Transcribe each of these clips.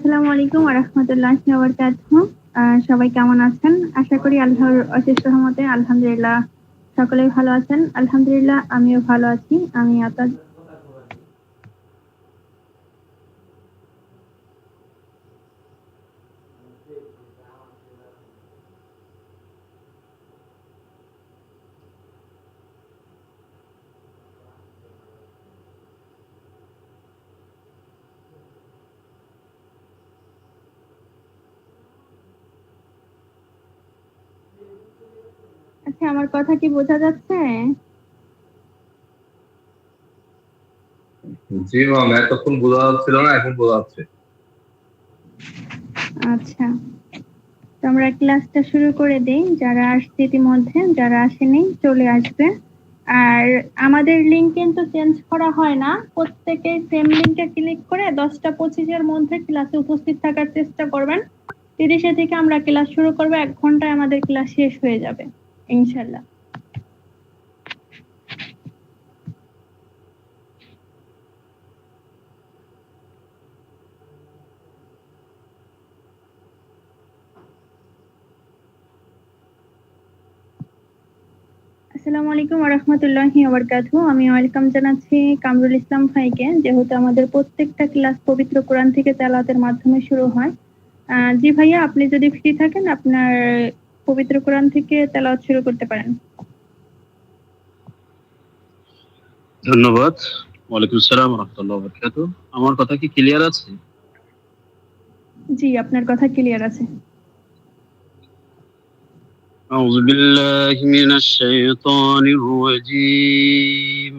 আসসালামু আলাইকুম ওয়া রাহমাতুল্লাহি ওয়া বারাকাতুহু। সবাই কেমন আছেন? আশা করি আল্লাহর অশেষ রহমতে আলহামদুলিল্লাহ সকলেই ভালো আছেন। আলহামদুলিল্লাহ আমিও ভালো আছি। আমি আপনাদের আচ্ছা, আমার কথা কি বোঝা যাচ্ছে? জি ম্যাম, এতক্ষণ বোঝা যাচ্ছিল না, এখন বোঝা যাচ্ছে। আচ্ছা, তো আমরা ক্লাসটা শুরু করে দেই। যারা আসছে ইতিমধ্যে, যারা আসেনি চলে আসবে। আর আমাদের লিংক কিন্তু চেঞ্জ করা হয় না। প্রত্যেকে সেম লিংকে ক্লিক করে 10টা 25 এর মধ্যে ক্লাসে উপস্থিত থাকার চেষ্টা করবেন। 30 থেকে আমরা ক্লাস শুরু করব। 1 ঘন্টায় আমাদের ক্লাস শেষ হয়ে যাবে ইনশাআল্লাহ। আসসালামু আলাইকুম ওয়া রাহমাতুল্লাহি ওয়া বারাকাতুহু। আমি ওয়েলকাম জানাচ্ছি কামরুল ইসলাম ভাইকে। যেহেতু আমাদের প্রত্যেকটা ক্লাস পবিত্র কোরআন থেকে তেলাওয়াতের মাধ্যমে শুরু হয়। জি ভাইয়া, আপনি যদি ফ্রি থাকেন আপনার পবিত্র কোরআন থেকে তেলাওয়াত শুরু করতে পারেন। ধন্যবাদ। ওয়ালাইকুম আসসালাম ওয়া রাহমাতুল্লাহি ওয়া বারাকাতুহু। আমার কথা কি ক্লিয়ার আছে? জি, আপনার কথা ক্লিয়ার আছে। আউযু বিল্লাহি মিনাশ শাইতানির রাজীম।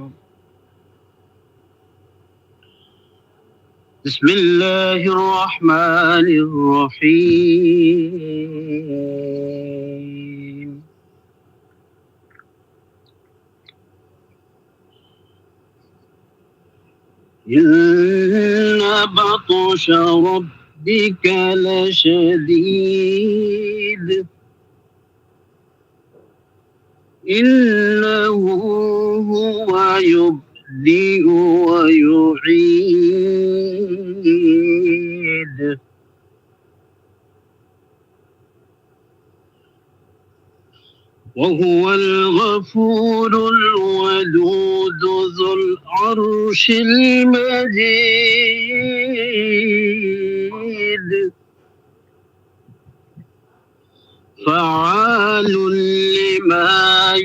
বিসমিল্লাহির রহমানির রহিম। ইন্না বাতশা রাব্বিকা লাশাদীদ। إنه هو يبدئ ويعيد. وهو الغفور الودود ذو العرش المجيد. فعال لما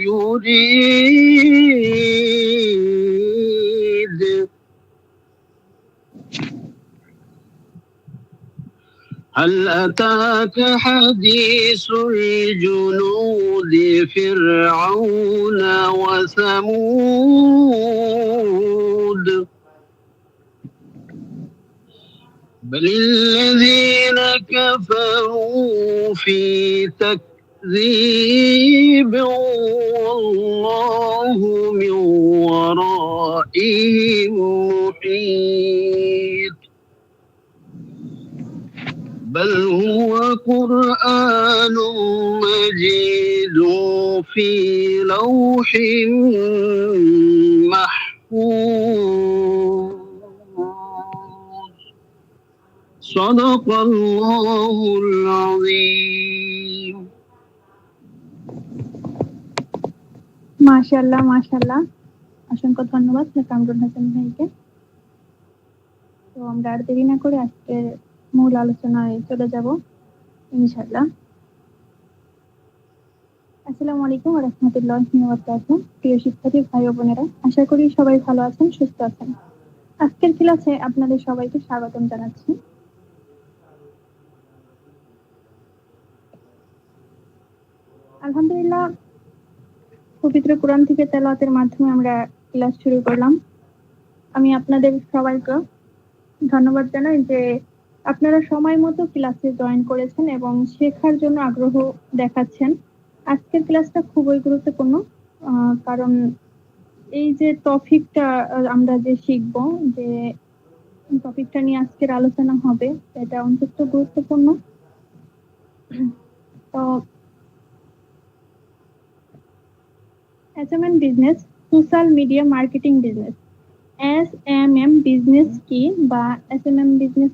يريد. هل أتاك حديث الجنود فرعون وثمود. بل الذين كفروا في تكذيب والله من ورائهم محيط. بل هو قرآن مجيد في لوح محفوظ. صدق الله العظيم. মাশাআল্লাহ, মাশাআল্লাহ। অসংখ্য ধন্যবাদ কামরুল হাসান ভাইকে। তো আমরা আর দেরি না করে আজকের মূল আলোচনায় চলে যাব ইনশাআল্লাহ। আসসালামু আলাইকুম ওয়া রাহমাতুল্লাহি ওয়া বারাকাতুহু। প্রিয় শিক্ষার্থী ভাই ও বোনেরা, আশা করি সবাই ভালো আছেন, সুস্থ আছেন। আজকের ক্লাসে আপনাদের সবাইকে স্বাগতম জানাচ্ছি। আলহামদুলিল্লাহ, পবিত্র কোরআন থেকে তেলাওয়াতের মাধ্যমে আমরা ক্লাস শুরু করলাম। আমি আপনাদের সবাইকে ধন্যবাদ জানাই যে আপনারা সময় মতো ক্লাসে জয়েন করেছেন এবং শেখার জন্য আগ্রহ দেখাচ্ছেন। আজকের ক্লাসটা খুবই গুরুত্বপূর্ণ, কারণ এই যে টপিকটা আমরা যে শিখবো, যে টপিকটা নিয়ে আজকের আলোচনা হবে, এটা অত্যন্ত গুরুত্বপূর্ণ। তো SMM business, social media marketing business. SMM business কি বা SMM বিজনেস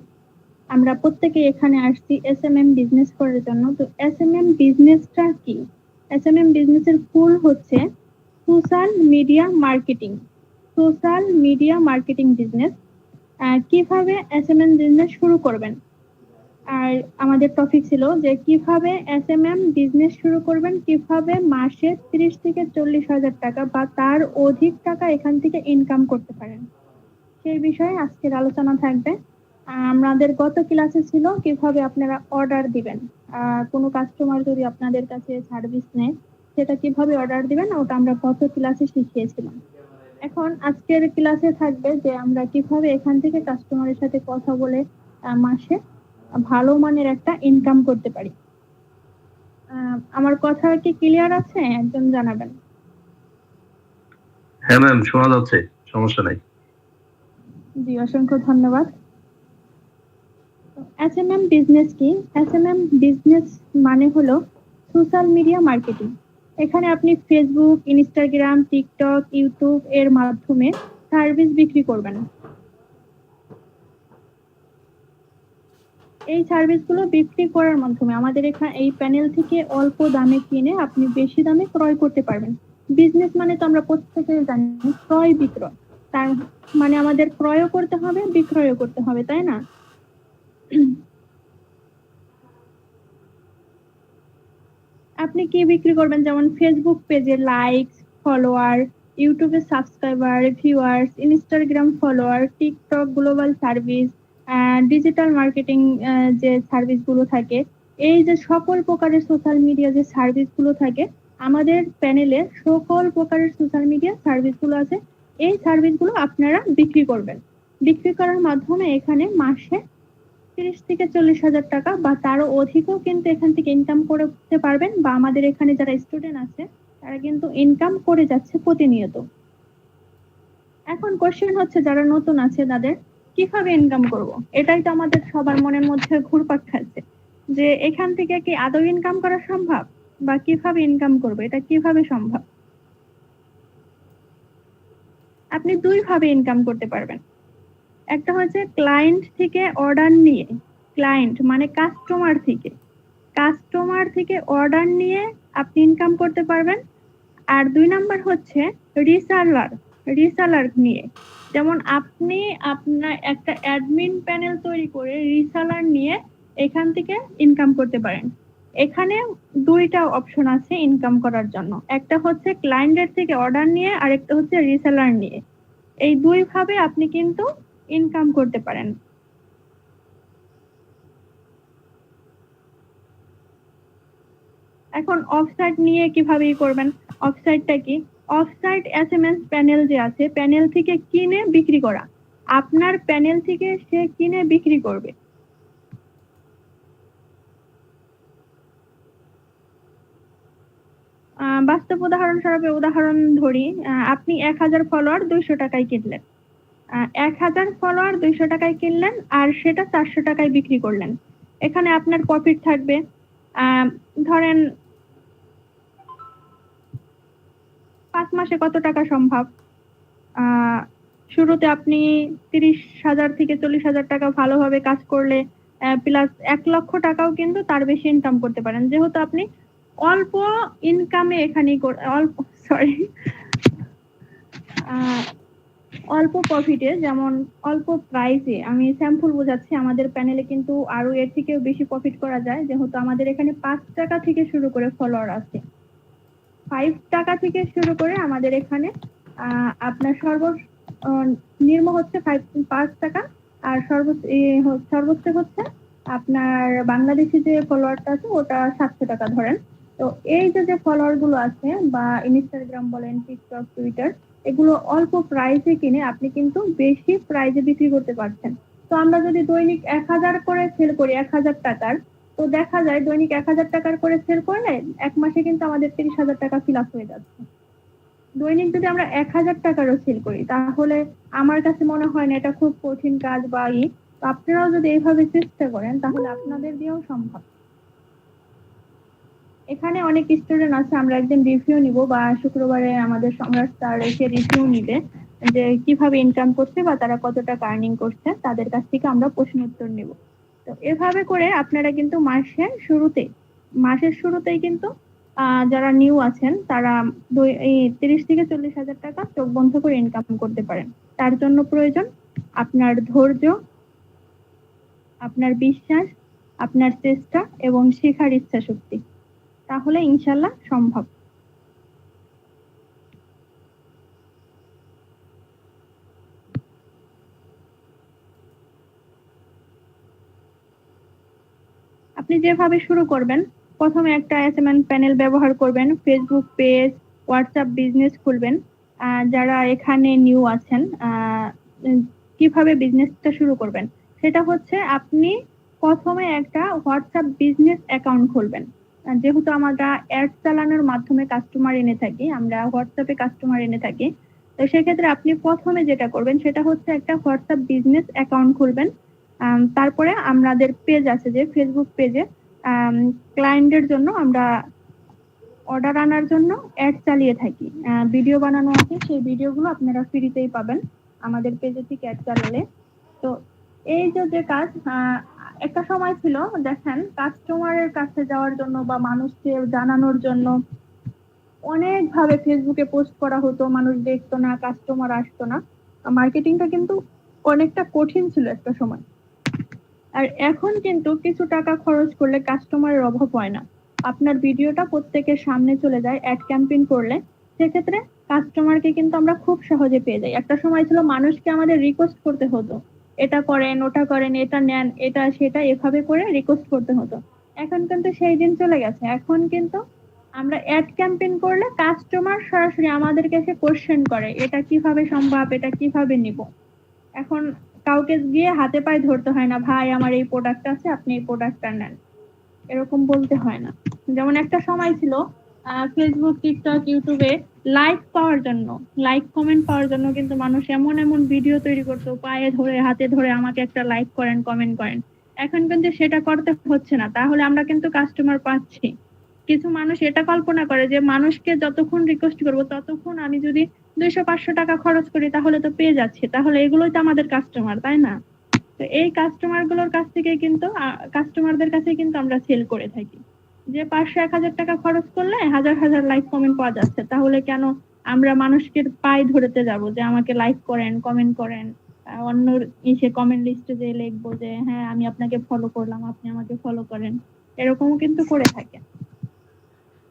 আমরা প্রত্যেকে এখানে আসছি SMM বিজনেস করার জন্য। তো SMM বিজনেসটা কি? SMM বিজনেসের ফুল হচ্ছে social media marketing. Social media marketing business. কিভাবে SMM বিজনেস শুরু করবেন, আর আমাদের টপিক ছিল যে কিভাবে SMM বিজনেস শুরু করবেন, কিভাবে মাসে 30 থেকে 40,000 টাকা বা তার অধিক টাকা এখান থেকে ইনকাম করতে পারেন, সেই বিষয়ে আজকের আলোচনা থাকবে। আমাদের গত ক্লাসে ছিল কিভাবে আপনারা অর্ডার দিবেন, কোনো কাস্টমার যদি আপনাদের কাছে সার্ভিস নেয় সেটা কিভাবে অর্ডার দিবেন, ওটা আমরা গত ক্লাসে শিখিয়েছিলাম। এখন আজকের ক্লাসে থাকবে যে আমরা কিভাবে এখান থেকে কাস্টমারের সাথে কথা বলে মাসে ভালো মানের একটা ইনকাম করতে পারি। আমার কথা কি ক্লিয়ার আছে? একজন জানাবেন। হ্যাঁ ম্যাম, শোনা যাচ্ছে, সমস্যা নাই। জি, অসংখ্য ধন্যবাদ। SMM বিজনেস কি? SMM বিজনেস মানে হলো সোশ্যাল মিডিয়া মার্কেটিং। এখানে আপনি ফেসবুক, ইনস্টাগ্রাম, টিকটক, ইউটিউব এর মাধ্যমে সার্ভিস বিক্রি করবেন। এই সার্ভিসগুলো বিক্রি করার মাধ্যমে আমাদের এখানে এই প্যানেল থেকে অল্প দামে কিনে আপনি বেশি দামে ক্রয় করতে পারবেন। বিজনেস মানে তো আমরা প্রত্যেকেই জানি ক্রয় বিক্রয়, তার মানে আমাদের ক্রয়ও করতে হবে, বিক্রয়ও করতে হবে, তাই না? আপনি কি বিক্রি করবেন? যেমন ফেসবুক পেজে লাইক, ফলোয়ার, ইউটিউবে subscriber, viewers, Instagram follower, TikTok global service, digital marketing যে সার্ভিস গুলো থাকে, এই যে সকল প্রকারের সোশ্যাল মিডিয়া যে সার্ভিস গুলো থাকে, আমাদের প্যানেলে সকল প্রকারের সোশ্যাল মিডিয়া সার্ভিস গুলো আছে। এই সার্ভিস গুলো আপনারা বিক্রি করবেন। বিক্রি করার মাধ্যমে এখানে মাসে 30 থেকে 40,000 টাকা বা তারও অধিকও কিন্তু এখান থেকে ইনকাম করতে পারবেন, বা আমাদের এখানে যারা স্টুডেন্ট আছে তারা কিন্তু ইনকাম করে যাচ্ছে প্রতিনিয়ত। এখন কোশ্চেন হচ্ছে যারা নতুন আছে তাদের কিভাবে ইনকাম করব, এটাই তো আমাদের সবার মনের মধ্যে ঘুরপাক খাচ্ছে যে এখান থেকে কি আদৌ ইনকাম করা সম্ভব, বা কিভাবে ইনকাম করব, এটা কিভাবে সম্ভব? আপনি দুই ভাবে ইনকাম করতে পারবেন। একটা হচ্ছে ক্লায়েন্ট থেকে অর্ডার নিয়ে, ক্লায়েন্ট মানে কাস্টমার থেকে অর্ডার নিয়ে আপনি ইনকাম করতে পারবেন। আর দুই নাম্বার হচ্ছে রিসালার নিয়ে, যেমন আপনি আপনার একটা অ্যাডমিন প্যানেল তৈরি করে রিসালার নিয়ে এখান থেকে ইনকাম করতে পারেন। এখানে দুইটা অপশন আছে ইনকাম করার জন্য, একটা হচ্ছে ক্লায়েন্টের থেকে অর্ডার নিয়ে, আর একটা হচ্ছে রিসেলার নিয়ে। এই দুই ভাবে আপনি কিন্তু ইনকাম করতে পারেন। এখন অফসাইট নিয়ে কিভাবে করবেন? অফসাইটটা কি? অফসাইট এসএমএস প্যানেল যে আছে, প্যানেল থেকে কিনে বিক্রি করা। আপনার প্যানেল থেকে সে কিনে বিক্রি করবে। বাস্তব উদাহরণ ধরি, আপনি 1000 ফলোয়ার 200 টাকায় কিনলেন। 1000 ফলোয়ার 200 টাকায় কিনলেন আর সেটা 400 টাকায় বিক্রি করলেন। এখানে আপনার প্রফিট থাকবে ধরেন 5 মাসে কত টাকা সম্ভব? শুরুতে আপনি 30,000 থেকে 40,000 টাকা ভালোভাবে কাজ করলে প্লাস 1 লক্ষ টাকাও কিন্তু তার বেশি ইনকাম করতে পারেন, যেহেতু আপনি অল্প ইনকামে এখানে অল্প প্রফিটে, যেমন অল্প প্রাইসে। আমি স্যাম্পল বোঝাচ্ছি, আমাদের প্যানেলে কিন্তু আরো এর থেকেও বেশি প্রফিট করা যায়, যেহেতু আমাদের এখানে 5 টাকা থেকে শুরু করে ফলোয়ার আছে। 5 টাকা থেকে শুরু করে আমাদের এখানে আপনার নিম্ন হচ্ছে 5 টাকা, আর সর্বোচ্চ হচ্ছে আপনার বাংলাদেশি যে ফলোয়ারটা আছে ওটা 700 টাকা ধরেন। তো এই যে ফলোয়ার গুলো আছে, বা ইনস্টাগ্রাম বলেন, টিকটক, টুইটার, এগুলো অল্প প্রাইসে কিনে আপনি কিন্তু বেশি প্রাইসে বিক্রি করতে পারছেন। তো আমরা যদি দৈনিক 1000 করে সেল করি 1000 টাকার, তো দেখা যায় দৈনিক 1000 টাকার করে সেল করলে এক মাসে কিন্তু আমাদের 30,000 টাকা ফিল আপ হয়ে যাচ্ছে। দৈনিক যদি আমরা 1000 টাকারও সেল করি, তাহলে আমার কাছে মনে হয় না এটা খুব কঠিন কাজ বা আপনারাও যদি এইভাবে চেষ্টা করেন তাহলে আপনাদের দিয়েও সম্ভব। এখানে অনেক স্টুডেন্ট আছে, আমরা একদিন রিভিউ নিব, বা শুক্রবারে আমাদের সম্রাট স্যার এসে রিভিউ নিবে যে কিভাবে ইনকাম করছে বা তারা কত টাকা আর্নিং করছে, তাদের কাছ থেকে আমরা প্রশ্ন উত্তর নিব। তো এভাবে করে আপনারা কিন্তু মাসের শুরুতেই কিন্তু যারা নিউ আছেন তারা এই 30 থেকে 40 হাজার টাকা চোখ বন্ধ করে ইনকাম করতে পারেন। তার জন্য প্রয়োজন আপনার ধৈর্য, আপনার বিশ্বাস, আপনার চেষ্টা এবং শেখার ইচ্ছা শক্তি। তাহলে ইনশাল্লাহ সম্ভব। আপনি যেভাবে শুরু করবেন, প্রথমে একটা অ্যাসাইনমেন্ট প্যানেল ব্যবহার করবেন, ফেসবুক পেজ, হোয়াটসঅ্যাপ বিজনেস খুলবেন। যারা এখানে নিউ আছেন, কিভাবে বিজনেসটা শুরু করবেন সেটা হচ্ছে আপনি প্রথমে একটা হোয়াটসঅ্যাপ বিজনেস অ্যাকাউন্ট খুলবেন। যেহেতু আমরা অ্যাড চালানোর মাধ্যমে কাস্টমার এনে থাকি, আমরা হোয়াটসঅ্যাপে কাস্টমার এনে থাকি, তো সেক্ষেত্রে আপনি প্রথমে যেটা করবেন সেটা হচ্ছে একটা হোয়াটসঅ্যাপ বিজনেস অ্যাকাউন্ট খুলবেন। তারপরে আমাদের পেজ আছে যে ফেসবুক পেজে ক্লায়েন্টের জন্য আমরা অর্ডার আনার জন্য অ্যাড চালিয়ে থাকি, ভিডিও বানানো আছে, সেই ভিডিওগুলো আপনারা ফ্রিতেই পাবেন আমাদের পেজে থেকে অ্যাড চালালে। তো এই যে কাজ, একটা সময় ছিল দেখেন কাস্টমারের কাছে যাওয়ার জন্য বা মানুষকে জানানোর জন্য অনেক ভাবে ফেসবুকে পোস্ট করা হতো, মানুষ দেখতো না, কাস্টমার আসতো না, মার্কেটিংটা কিন্তু অনেকটা কঠিন ছিল একটা সময়। আর এখন কিন্তু কিছু টাকা খরচ করলে কাস্টমারের অভাব হয় না, আপনার ভিডিওটা প্রত্যেকের সামনে চলে যায় অ্যাড ক্যাম্পেইন করলে, সেক্ষেত্রে কাস্টমারকে কিন্তু আমরা খুব সহজে পেয়ে যাই। একটা সময় ছিল মানুষকে আমাদের রিকোয়েস্ট করতে হতো, এটা করেন, ওটা করেন, এটা নেন, এটা সেটা, এভাবে করে রিকোয়েস্ট করতে হতো। এখন কিন্তু সেই দিন চলে গেছে। এখন কিন্তু আমরা অ্যাড ক্যাম্পেইন করলে কাস্টমার সরাসরি আমাদেরকে এসে কোশ্চেন করে, এটা কিভাবে সম্ভব, এটা কিভাবে নিব। এখন কাউকে গিয়ে হাতে পায়ে ধরতে হয় না, ভাই আমার এই প্রোডাক্ট আছে, আপনি এই প্রোডাক্টটা নেন, এরকম বলতে হয় না। যেমন একটা সময় ছিল ফেসবুক, টিকটক, ইউটিউবে লাইক পাওয়ার জন্য, লাইক কমেন্ট পাওয়ার জন্য কিন্তু মানুষ এমন এমন ভিডিও তৈরি করতো, পায়ে ধরে হাতে ধরে আমাকে একটা লাইক করেন, কমেন্ট করেন। এখন কিন্তু সেটা করতে হচ্ছে না, তাহলে আমরা কিন্তু কাস্টমার পাচ্ছি। কিছু মানুষ এটা কল্পনা করে যে মানুষকে যতক্ষণ রিকোয়েস্ট করবো ততক্ষণ আমি যদি 200-500 টাকা খরচ করি তাহলে তো পেয়ে যাচ্ছে, তাহলে এগুলোই তো আমাদের কাস্টমার, তাই না? তো এই কাস্টমার গুলোর কাছ থেকে কিন্তু কাস্টমারদের কাছে কিন্তু আমরা সেল করে থাকি যে 500-1000 টাকা খরচ করলে হাজার হাজার লাইক কমেন্ট পাওয়া যাচ্ছে, তাহলে কেন আমরা মানুষকে পায়ে ধরতে যাব যে আমাকে লাইক করেন, কমেন্ট করেন, অন্য ইসে কমেন্ট লিস্টে যে লিখবো যে হ্যাঁ আমি আপনাকে ফলো করলাম, আপনি আমাকে ফলো করেন, এরকমও কিন্তু করে থাকে।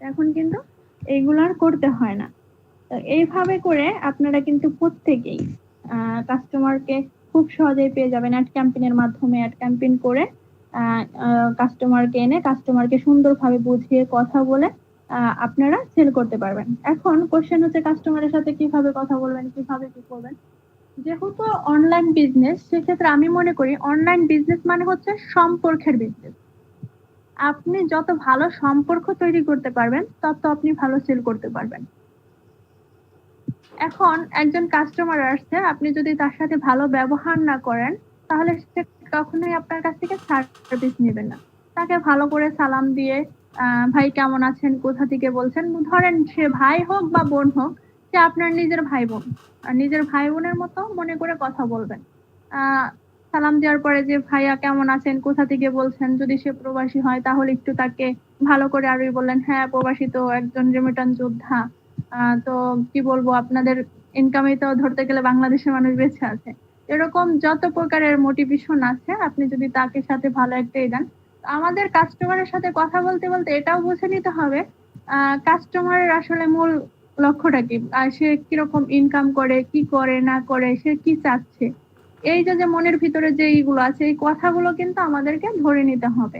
এখন কিন্তু এইগুলো আর করতে হয় না। তো এইভাবে করে আপনারা কিন্তু প্রত্যেকেই কাস্টমারকে খুব সহজেই পেয়ে যাবেন। অ্যাড ক্যাম্পেইনের মাধ্যমে অ্যাড ক্যাম্পেইন করে কাস্টমারকে এনে কাস্টমারকে সুন্দরভাবে বুঝিয়ে কথা বলে আপনারা সেল করতে পারবেন। এখন কোশ্চেন হচ্ছে কাস্টমারের সাথে কিভাবে কথা বলবেন, কিভাবে কি করবেন। যেহেতু অনলাইন বিজনেস, সেক্ষেত্রে আমি মনে করি অনলাইন বিজনেস মানে হচ্ছে সম্পর্কের বিজনেস। আপনি যত ভালো সম্পর্ক তৈরি করতে পারবেন তত আপনি ভালো সেল করতে পারবেন। এখন একজন কাস্টমার আসছে, আপনি যদি তার সাথে ভালো ব্যবহার না করেন তাহলে সে কখনোই আপনার কাছ থেকে সার্ভিস নেবে না। তাকে ভালো করে সালাম দিয়ে ভাই কেমন আছেন, কোথা থেকে বলছেন, ধরেন সে ভাই হোক বা বোন হোক, সে আপনার নিজের ভাই বোন, নিজের ভাই বোনের মতো মনে করে কথা বলবেন। সালাম দেওয়ার পরে যে ভাইয়া কেমন আছেন, কোথা থেকে বলছেন, যদি সে প্রবাসী হয় তাহলে একটু তাকে ভালো করে আরবি বললেন, হ্যাঁ প্রবাসী তো একজন রেমিটেন্স যোদ্ধা, তো কি বলবো আপনাদের ইনকামে তো ধরতে গেলে বাংলাদেশের মানুষ বেঁচে আছে। এরকম যত প্রকারের মোটিভেশন আছে আপনি যদি তাকে সাথে ভালো একটা দেন। আমাদের কাস্টমারের সাথে কথা বলতে বলতে এটাও বুঝে নিতে হবে কাস্টমারের আসলে মূল লক্ষ্যটা কি, আর সে কিরকম ইনকাম করে, কি করে না করে, সে কি চাচ্ছে। এই যে মনের ভিতরে যে এইগুলো আছে, এই কথাগুলো কিন্তু আমাদেরকে ধরে নিতে হবে।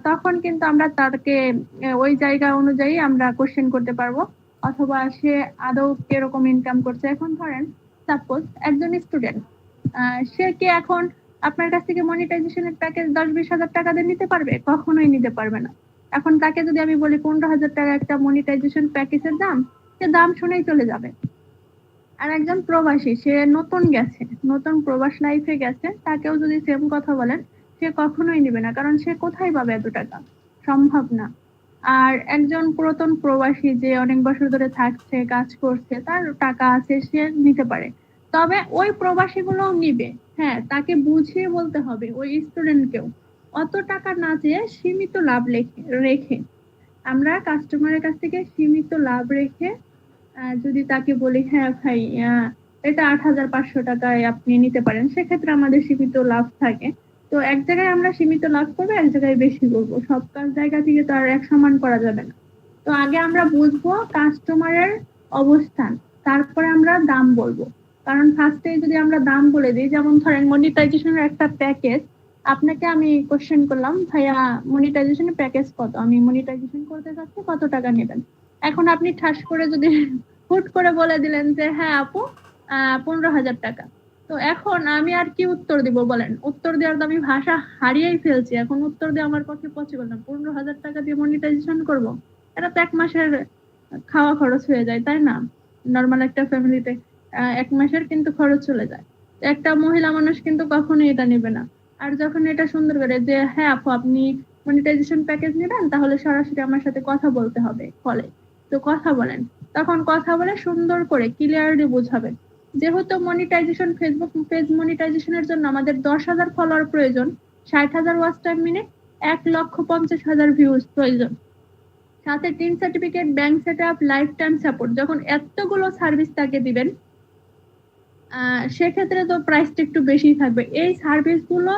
তখন কিন্তু আমরা তাকে ওই জায়গা অনুযায়ী আমরা কোশ্চেন করতে পারবো, অথবা সে আদৌ কিরকম ইনকাম করছে। এখন ধরেন সাপোজ একজন স্টুডেন্ট, সে কি এখন আপনার কাছ থেকে মনিটাইজেশনের প্যাকেজ 10-20 হাজার টাকা দিয়ে নিতে পারবে? কখনোই নিতে পারবে না। এখন তাকে যদি আমি বলি 15,000 টাকা একটা মনিটাইজেশন প্যাকেজের দাম, সে দাম শুনেই চলে যাবে। আর একজন প্রবাসী, সে নতুন গেছে, নতুন প্রবাস লাইফে গেছে, তাকেও যদি সেম কথা বলেন সে কখনোই নিবে না, কারণ সে কোথায় পাবে এত টাকা, সম্ভব না। আর একজন পুরাতন প্রবাসী যে অনেক বছর ধরে থাকছে, কাজ করছে, তার টাকা আছে, সে নিতে পারে। তবে ওই প্রবাসী গুলোও নিবে, হ্যাঁ তাকে বুঝিয়ে বলতে হবে ওই স্টুডেন্টকেও অত টাকা না চেয়ে সীমিত লাভ রেখে আমরা কাস্টমারের কাছ থেকে সীমিত লাভ রেখে যদি তাকে বলি হ্যাঁ ভাই এটা ৮,৫০০ টাকায় আপনি নিতে পারেন, সেক্ষেত্রে আমাদের সীমিত লাভ থাকে। তো এক জায়গায় আমরা সীমিত লাভ করবো, এক জায়গায় বেশি করবো, সব জায়গা থেকে তো আর এক সমান করা যাবে না। তো আগে আমরা বুঝবো কাস্টমারের অবস্থান, তারপরে আমরা দাম বলবো। কারণ ফার্স্টে যদি আমরা দাম বলে দিই, যেমন ধরেন মনিটাইজেশনের একটা প্যাকেজ, আপনাকে আমি কোশ্চেন করলাম ভাইয়া মনিটাইজেশনের প্যাকেজ কত, আমি মনিটাইজেশন করতে চাচ্ছি, কত টাকা নেবেন? এখন আপনি ঠাস করে যদি হুট করে বলে দিলেন যে হ্যাঁ আপু 15,000 টাকা, তো এখন আমি আর কি উত্তর দিব বলেন? উত্তর দেওয়ার তো আমি ভাষা হারিয়েই ফেলছি, এখন উত্তর দেওয়া আমার পক্ষে পসিবল না। 15,000 টাকা দিয়ে মনিটাইজেশন করব, এটা তো 1 মাসের খাওয়া খরচ হয়ে যায়, তাই না? নর্মাল একটা ফ্যামিলিতে 1 মাসের কিন্তু খরচ চলে যায়। একটা মহিলা মানুষ কিন্তু কখনোই এটা নেবে না। আর যখন এটা সুন্দর করে যে হ্যাঁ আপু আপনি মনিটাইজেশন প্যাকেজ নেবেন, তাহলে সরাসরি আমার সাথে কথা বলতে হবে কলে, তো কথা বলেন। তখন কথা বলে সুন্দর করে ক্লিয়ারলি বোঝাবেন। যেহেতু মনিটাইজেশন, ফেসবুক পেজ মনিটাইজেশনের জন্য আমাদের 10,000 ফলোয়ার প্রয়োজন, 60,000 ওয়াচ টাইম মিনিট, 1,50,000 ভিউজ প্রয়োজন, সাথে tin certificate, bank setup, life time support. যখন এতগুলো সার্ভিস তাকে দিবেন, সেক্ষেত্রে তো প্রাইসটা একটু বেশি থাকবে। এই সার্ভিসগুলো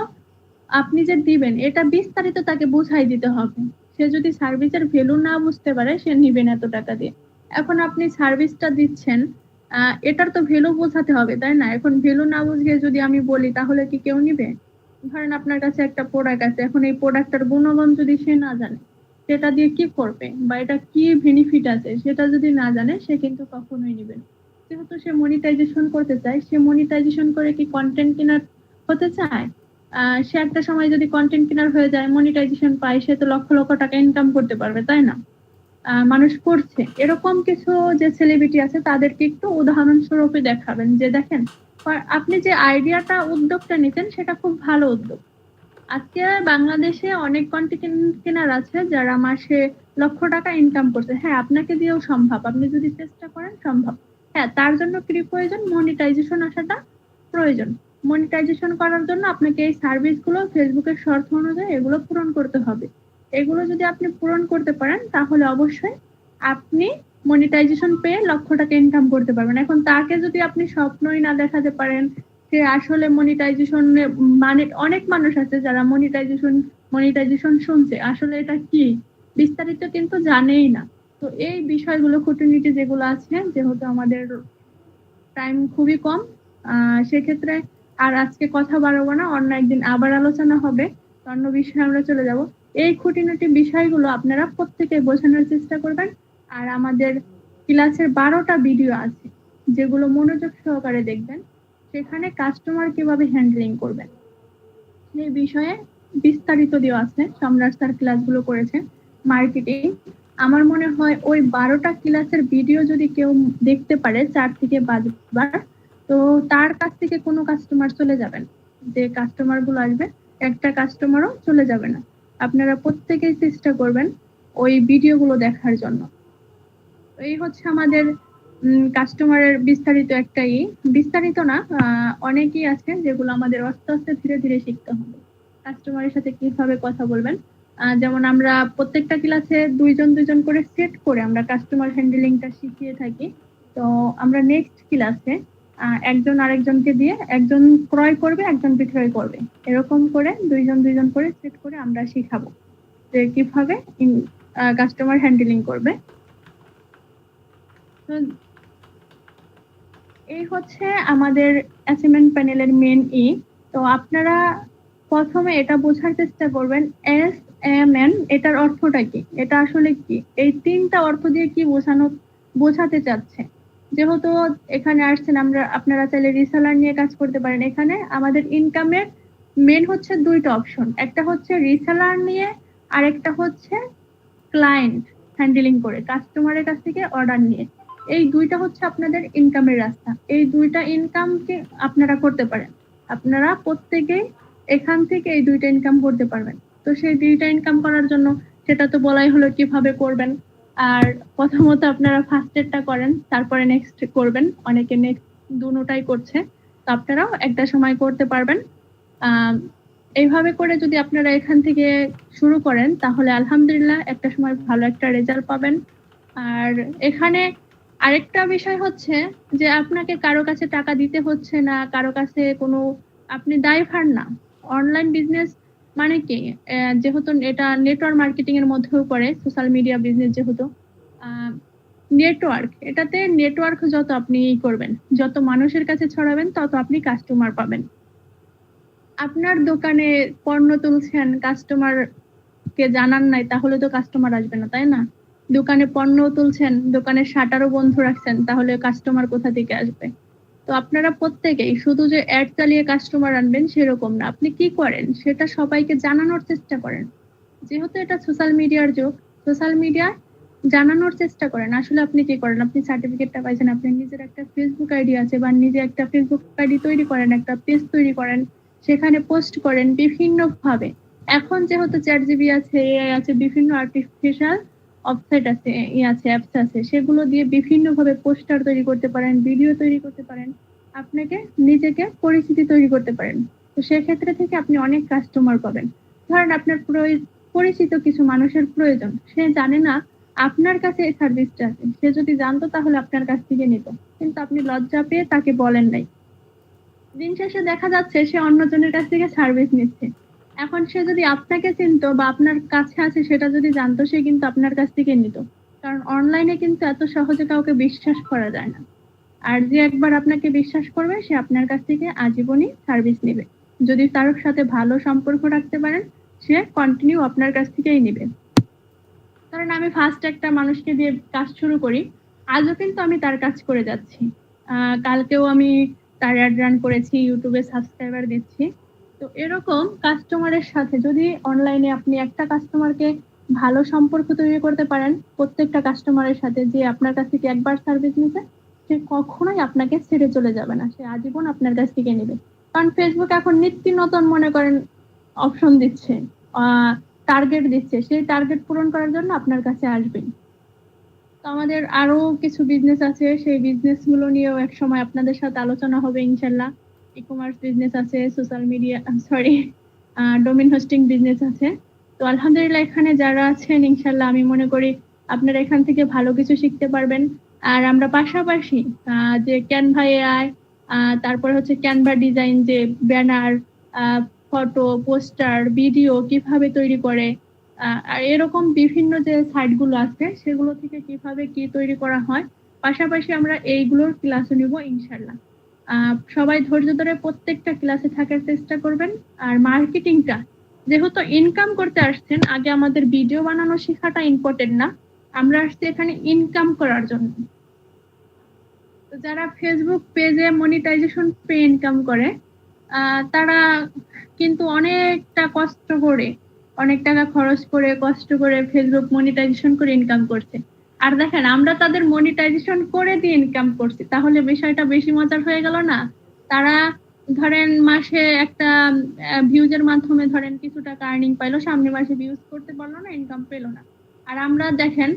আপনি যে দিবেন এটা বিস্তারিত তাকে বুঝাই দিতে হবে। সে যদি সার্ভিসের ভ্যালু না বুঝতে পারে, সে নিবেন এত টাকা দিয়ে। এখন আপনি সার্ভিসটা দিচ্ছেন, এটার তো ভ্যালু বোঝাতে হবে, তাই না? এখন ভ্যালু না বুঝিয়ে যদি আমি বলি, তাহলে কি কেউ নিবে? ধরেন আপনার কাছে একটা প্রোডাক্ট আছে, এখন এই প্রোডাক্টটার গুণমান যদি সে না জানে, সেটা দিয়ে কি করবে বা এটা কি বেনিফিট আছে সেটা যদি না জানে, সে কিন্তু কখনোই নিবে না। যেহেতু সে মনিটাইজেশন করতে চায়, সে মনিটাইজেশন করে কি কন্টেন্ট কিনার হতে চায়? সে একটা সময় যদি কন্টেন্ট কিনার হয়ে যায়, মনিটাইজেশন পায়, সে তো লক্ষ লক্ষ টাকা ইনকাম করতে পারবে, তাই না? মানুষ করছে এরকম কিছু যে সেলিব্রিটি আছে, তাদেরকে একটু উদাহরণ স্বরূপে দেখাবেন যে দেখেন আপনি যে আইডিয়াটা, উদ্যোগটা নিতেন, সেটা খুব ভালো উদ্যোগ। আজকে বাংলাদেশে অনেক কন্টেন্ট ক্রিয়েটর আছে যারা মাসে লক্ষ টাকা ইনকাম করছে। হ্যাঁ, আপনাকে দিয়েও সম্ভব, আপনি যদি চেষ্টা করেন সম্ভব। হ্যাঁ, তার জন্য কি প্রয়োজন? মনিটাইজেশন আসাটা প্রয়োজন। মনিটাইজেশন করার জন্য আপনাকে এই সার্ভিসগুলো ফেসবুকের শর্ত অনুযায়ী এগুলো পূরণ করতে হবে। এগুলো যদি আপনি পূরণ করতে পারেন, তাহলে অবশ্যই আপনি মনিটাইজেশন পেয়ে লক্ষ টাকা ইনকাম করতে পারবেন। এখন তাকে যদি আপনি স্বপ্নই না দেখাতে পারেন, সে আসলে মনিটাইজেশন, মানে অনেক মানুষ আছে যারা মনিটাইজেশন শুনছে, আসলে এটা কি বিস্তারিত কিন্তু জানেই না। তো এই বিষয়গুলো, খুঁটিনাটি যেগুলো আছে, যেহেতু আমাদের টাইম খুবই কম, সেক্ষেত্রে আর আজকে কথা বাড়াবো না, অন্য একদিন আবার আলোচনা হবে, অন্য বিষয়ে আমরা চলে যাব। এই খুঁটিনাটি বিষয়গুলো আপনারা প্রত্যেকে বোঝানোর চেষ্টা করবেন। আর আমাদের ক্লাসের 12টা ভিডিও আছে, যেগুলো মনোযোগ সহকারে দেখবেন। সেখানে কাস্টমার কিভাবে হ্যান্ডলিং করবেন সেই বিষয়ে বিস্তারিত দেওয়া আছে। সম্রাট স্যার ক্লাসগুলো করেছেন মার্কেটিং। আমার মনে হয় ওই 12টা ক্লাসের ভিডিও যদি কেউ দেখতে পারে 4 থেকে 5 বার, তো তার কাছ থেকে কোনো কাস্টমার চলে যাবেন। যে কাস্টমার গুলো আসবে, একটা কাস্টমারও চলে যাবে না। আপনারা প্রত্যেকেই চেষ্টা করবেন ওই ভিডিওগুলো দেখার জন্য। এই হচ্ছে আমাদের কাস্টমারের বিস্তারিত একটাই, বিস্তারিত না, অনেকই আছে যেগুলো আমাদের আস্তে আস্তে ধীরে ধীরে শিখতে হবে। কাস্টমারের সাথে কিভাবে কথা বলবেন, যেমন আমরা প্রত্যেকটা ক্লাসে দুইজন করে সেট করে আমরা কাস্টমার হ্যান্ডলিংটা শিখিয়ে থাকি। তো আমরা নেক্সট ক্লাসে একজন আরেকজনকে দিয়ে, একজন ক্রয় করবে, একজন বিক্রয় করবে, এরকম করে দুইজন করে সেট করে আমরা শিখাবো যে কিভাবে কাস্টমার হ্যান্ডলিং করবে। তো এই হচ্ছে আমাদের অ্যাসাইনমেন্ট প্যানেলের মেন তো আপনারা প্রথমে এটা বোঝার চেষ্টা করবেন SMN এটার অর্থটা কি, এটা আসলে কি, এই 3টা অর্থ দিয়ে কি বোঝাতে চাচ্ছে। যেহেতু এখানে আসছেন, আপনারা চাইলে রিসেলার নিয়ে কাজ করতে পারেন। এখানে আমাদের ইনকামের মেন হচ্ছে 2টা অপশন, একটা হচ্ছে রিসেলার নিয়ে, আর একটা হচ্ছে ক্লায়েন্ট হ্যান্ডলিং করে কাস্টমারের কাছ থেকে অর্ডার নিয়ে। এই 2টা হচ্ছে আপনাদের ইনকামের রাস্তা। এই 2টা ইনকামকে আপনারা করতে পারেন। আপনারা প্রত্যেকেই এখান থেকে এই 2টা ইনকাম করতে পারবেন। তো সেই 2টা ইনকাম করার জন্য সেটা তো বলাই হলো কিভাবে করবেন। আর প্রথমত আপনারা ফার্স্ট এডটা করেন, তারপরে নেক্সট করবেন। অনেকে নেক্সট দুটোটাই করছে, তো আপনারাও একটা সময় করতে পারবেন। এইভাবে করে যদি আপনারা এখান থেকে শুরু করেন তাহলে আলহামদুলিল্লাহ একটা সময় ভালো একটা রেজাল্ট পাবেন। আর এখানে আরেকটা বিষয় হচ্ছে যে আপনাকে কারো কাছে টাকা দিতে হচ্ছে না, কারো কাছে কোনো আপনি দায়ভার না। অনলাইন বিজনেস মানে কি, যেহেতু এটা নেটওয়ার্ক মার্কেটিং এর মধ্যেও পড়ে, সোশ্যাল মিডিয়া বিজনেস যেহেতু নেটওয়ার্ক, এটাতে নেটওয়ার্ক যত আপনি করবেন, যত মানুষের কাছে ছড়াবেন তত আপনি কাস্টমার পাবেন। আপনার দোকানে পণ্য তুলছেন, কাস্টমার কে জানান নাই, তাহলে তো কাস্টমার আসবে না, তাই না? দোকানে পণ্য তুলছেন, দোকানের শাটারও বন্ধ রাখছেন, তাহলে কাস্টমার কোথা থেকে আসবে? তো আপনারা প্রত্যেকেই শুধু যে অ্যাড চালিয়ে কাস্টমার আনবেন সেরকম না, আপনি কি করেন সেটা সবাইকে জানানোর চেষ্টা করেন। যেহেতু এটা সোশ্যাল মিডিয়ার যুগ, সোশ্যাল মিডিয়া জানানোর চেষ্টা করেন আসলে আপনি কি করেন। আপনি সার্টিফিকেটটা পাইছেন, আপনি নিজের একটা ফেসবুক আইডি আছে বা নিজে একটা ফেসবুক আইডি তৈরি করেন, একটা পেজ তৈরি করেন, সেখানে পোস্ট করেন বিভিন্ন ভাবে। এখন যেহেতু চ্যাট জিবি আছে, এআই আছে, বিভিন্ন আর্টিফিশিয়াল ওয়েবসাইট আছে, আছে, অ্যাপস আছে, সেগুলো দিয়ে বিভিন্ন ভাবে পোস্টার তৈরি করতে পারেন, ভিডিও তৈরি করতে পারেন, আপনাকে নিজেকে পরিচিতি তৈরি করতে পারেন। তো সেক্ষেত্রে থেকে আপনি অনেক কাস্টমার পাবেন। ধরেন আপনার পরিচিত কিছু মানুষের প্রয়োজন, সে জানে না আপনার কাছে এই সার্ভিসটা আছে, সে যদি জানতো তাহলে আপনার কাছ থেকে নিত, কিন্তু আপনি লজ্জা পেয়ে তাকে বলেন নাই। দিন শেষে দেখা যাচ্ছে সে অন্যজনের কাছ থেকে সার্ভিস নিচ্ছে। এখন সে যদি আপনাকে চিনতো বা আপনার কাছে আছে সেটা যদি জানতো, সে কিন্তু আপনার কাছ থেকে নিত। কারণ অনলাইনে কিন্তু এত সহজে কাউকে বিশ্বাস করা যায় না। আর যে একবার আপনাকে বিশ্বাস করবে সে আপনার কাছ থেকে আজীবনই সার্ভিস নেবে। যদি তার সাথে ভালো সম্পর্ক রাখতে পারেন, সে কন্টিনিউ আপনার কাছ থেকেই নেবে। কারণ আমি ফার্স্ট একটা মানুষকে দিয়ে কাজ শুরু করি, আজও কিন্তু আমি তার কাজ করে যাচ্ছি। কালকেও আমি তার অ্যাড রান করেছি, ইউটিউবে সাবস্ক্রাইবার দিচ্ছি। তো এরকম কাস্টমারের সাথে যদি অনলাইনে আপনি একটা কাস্টমারকে ভালো সম্পর্ক তৈরি করতে পারেন, প্রত্যেকটা কাস্টমারের সাথে যে আপনার কাছ থেকে একবার সার্ভিস নিতে, সে কখনোই আপনাকে ছেড়ে চলে যাবে না, সে আজীবন আপনার কাছ থেকে নেবে। কারণ ফেসবুক এখন নিত্য নতুন মনে করেন অপশন দিচ্ছে, টার্গেট দিচ্ছে, সেই টার্গেট পূরণ করার জন্য আপনার কাছে আসবেন। তো আমাদের আরো কিছু বিজনেস আছে, সেই বিজনেস গুলো নিয়েও এক সময় আপনাদের সাথে আলোচনা হবে ইনশাল্লাহ। ই কমার্স বিজনেস আছে, social media, sorry, domain hosting business আছে। তো আলহামদুলিল্লাহ এখানে যারা আছেন ইনশাল্লাহ আমি মনে করি আপনারা এখান থেকে ভালো কিছু শিখতে পারবেন। আর আমরা পাশাপাশি যে ক্যানভা এআই, তারপরে হচ্ছে ক্যানভা ডিজাইন, যে ব্যানার, ফটো, পোস্টার, ভিডিও কিভাবে তৈরি করে, আর এরকম বিভিন্ন যে সাইট গুলো আছে সেগুলো থেকে কিভাবে কি তৈরি করা হয়, পাশাপাশি আমরা এইগুলোর ক্লাসও নিব ইনশাল্লাহ। সবাই ধৈর্য ধরে প্রত্যেকটা ক্লাসে থাকার চেষ্টা করবেন। আর মার্কেটিংটা, যেহেতু ইনকাম করতে আসছেন, আগে আমাদের ভিডিও বানানো শেখাটা ইম্পর্টেন্ট না, আমরা আসছি এখানে ইনকাম করার জন্য। তো যারা ফেসবুক পেজে মনিটাইজেশন পে ইনকাম করে, তারা কিন্তু অনেকটা কষ্ট করে, অনেক টাকা খরচ করে, কষ্ট করে ফেসবুক মনিটাইজেশন করে ইনকাম করছে। আর দেখেন আমরা তাদের মনিটাইজেশন করে দিয়ে ইনকাম করছি, তাহলে বিষয়টা বেশি মজার হয়ে গেল না? তারা ধরেন মাসে একটা ভিউজের মাধ্যমে ধরেন কিছু টাকা আর্নিং পাইলো, সামনে মাসে ভিউজ করতে পারলো না, ইনকাম পেলো না। আর আমরা দেখেন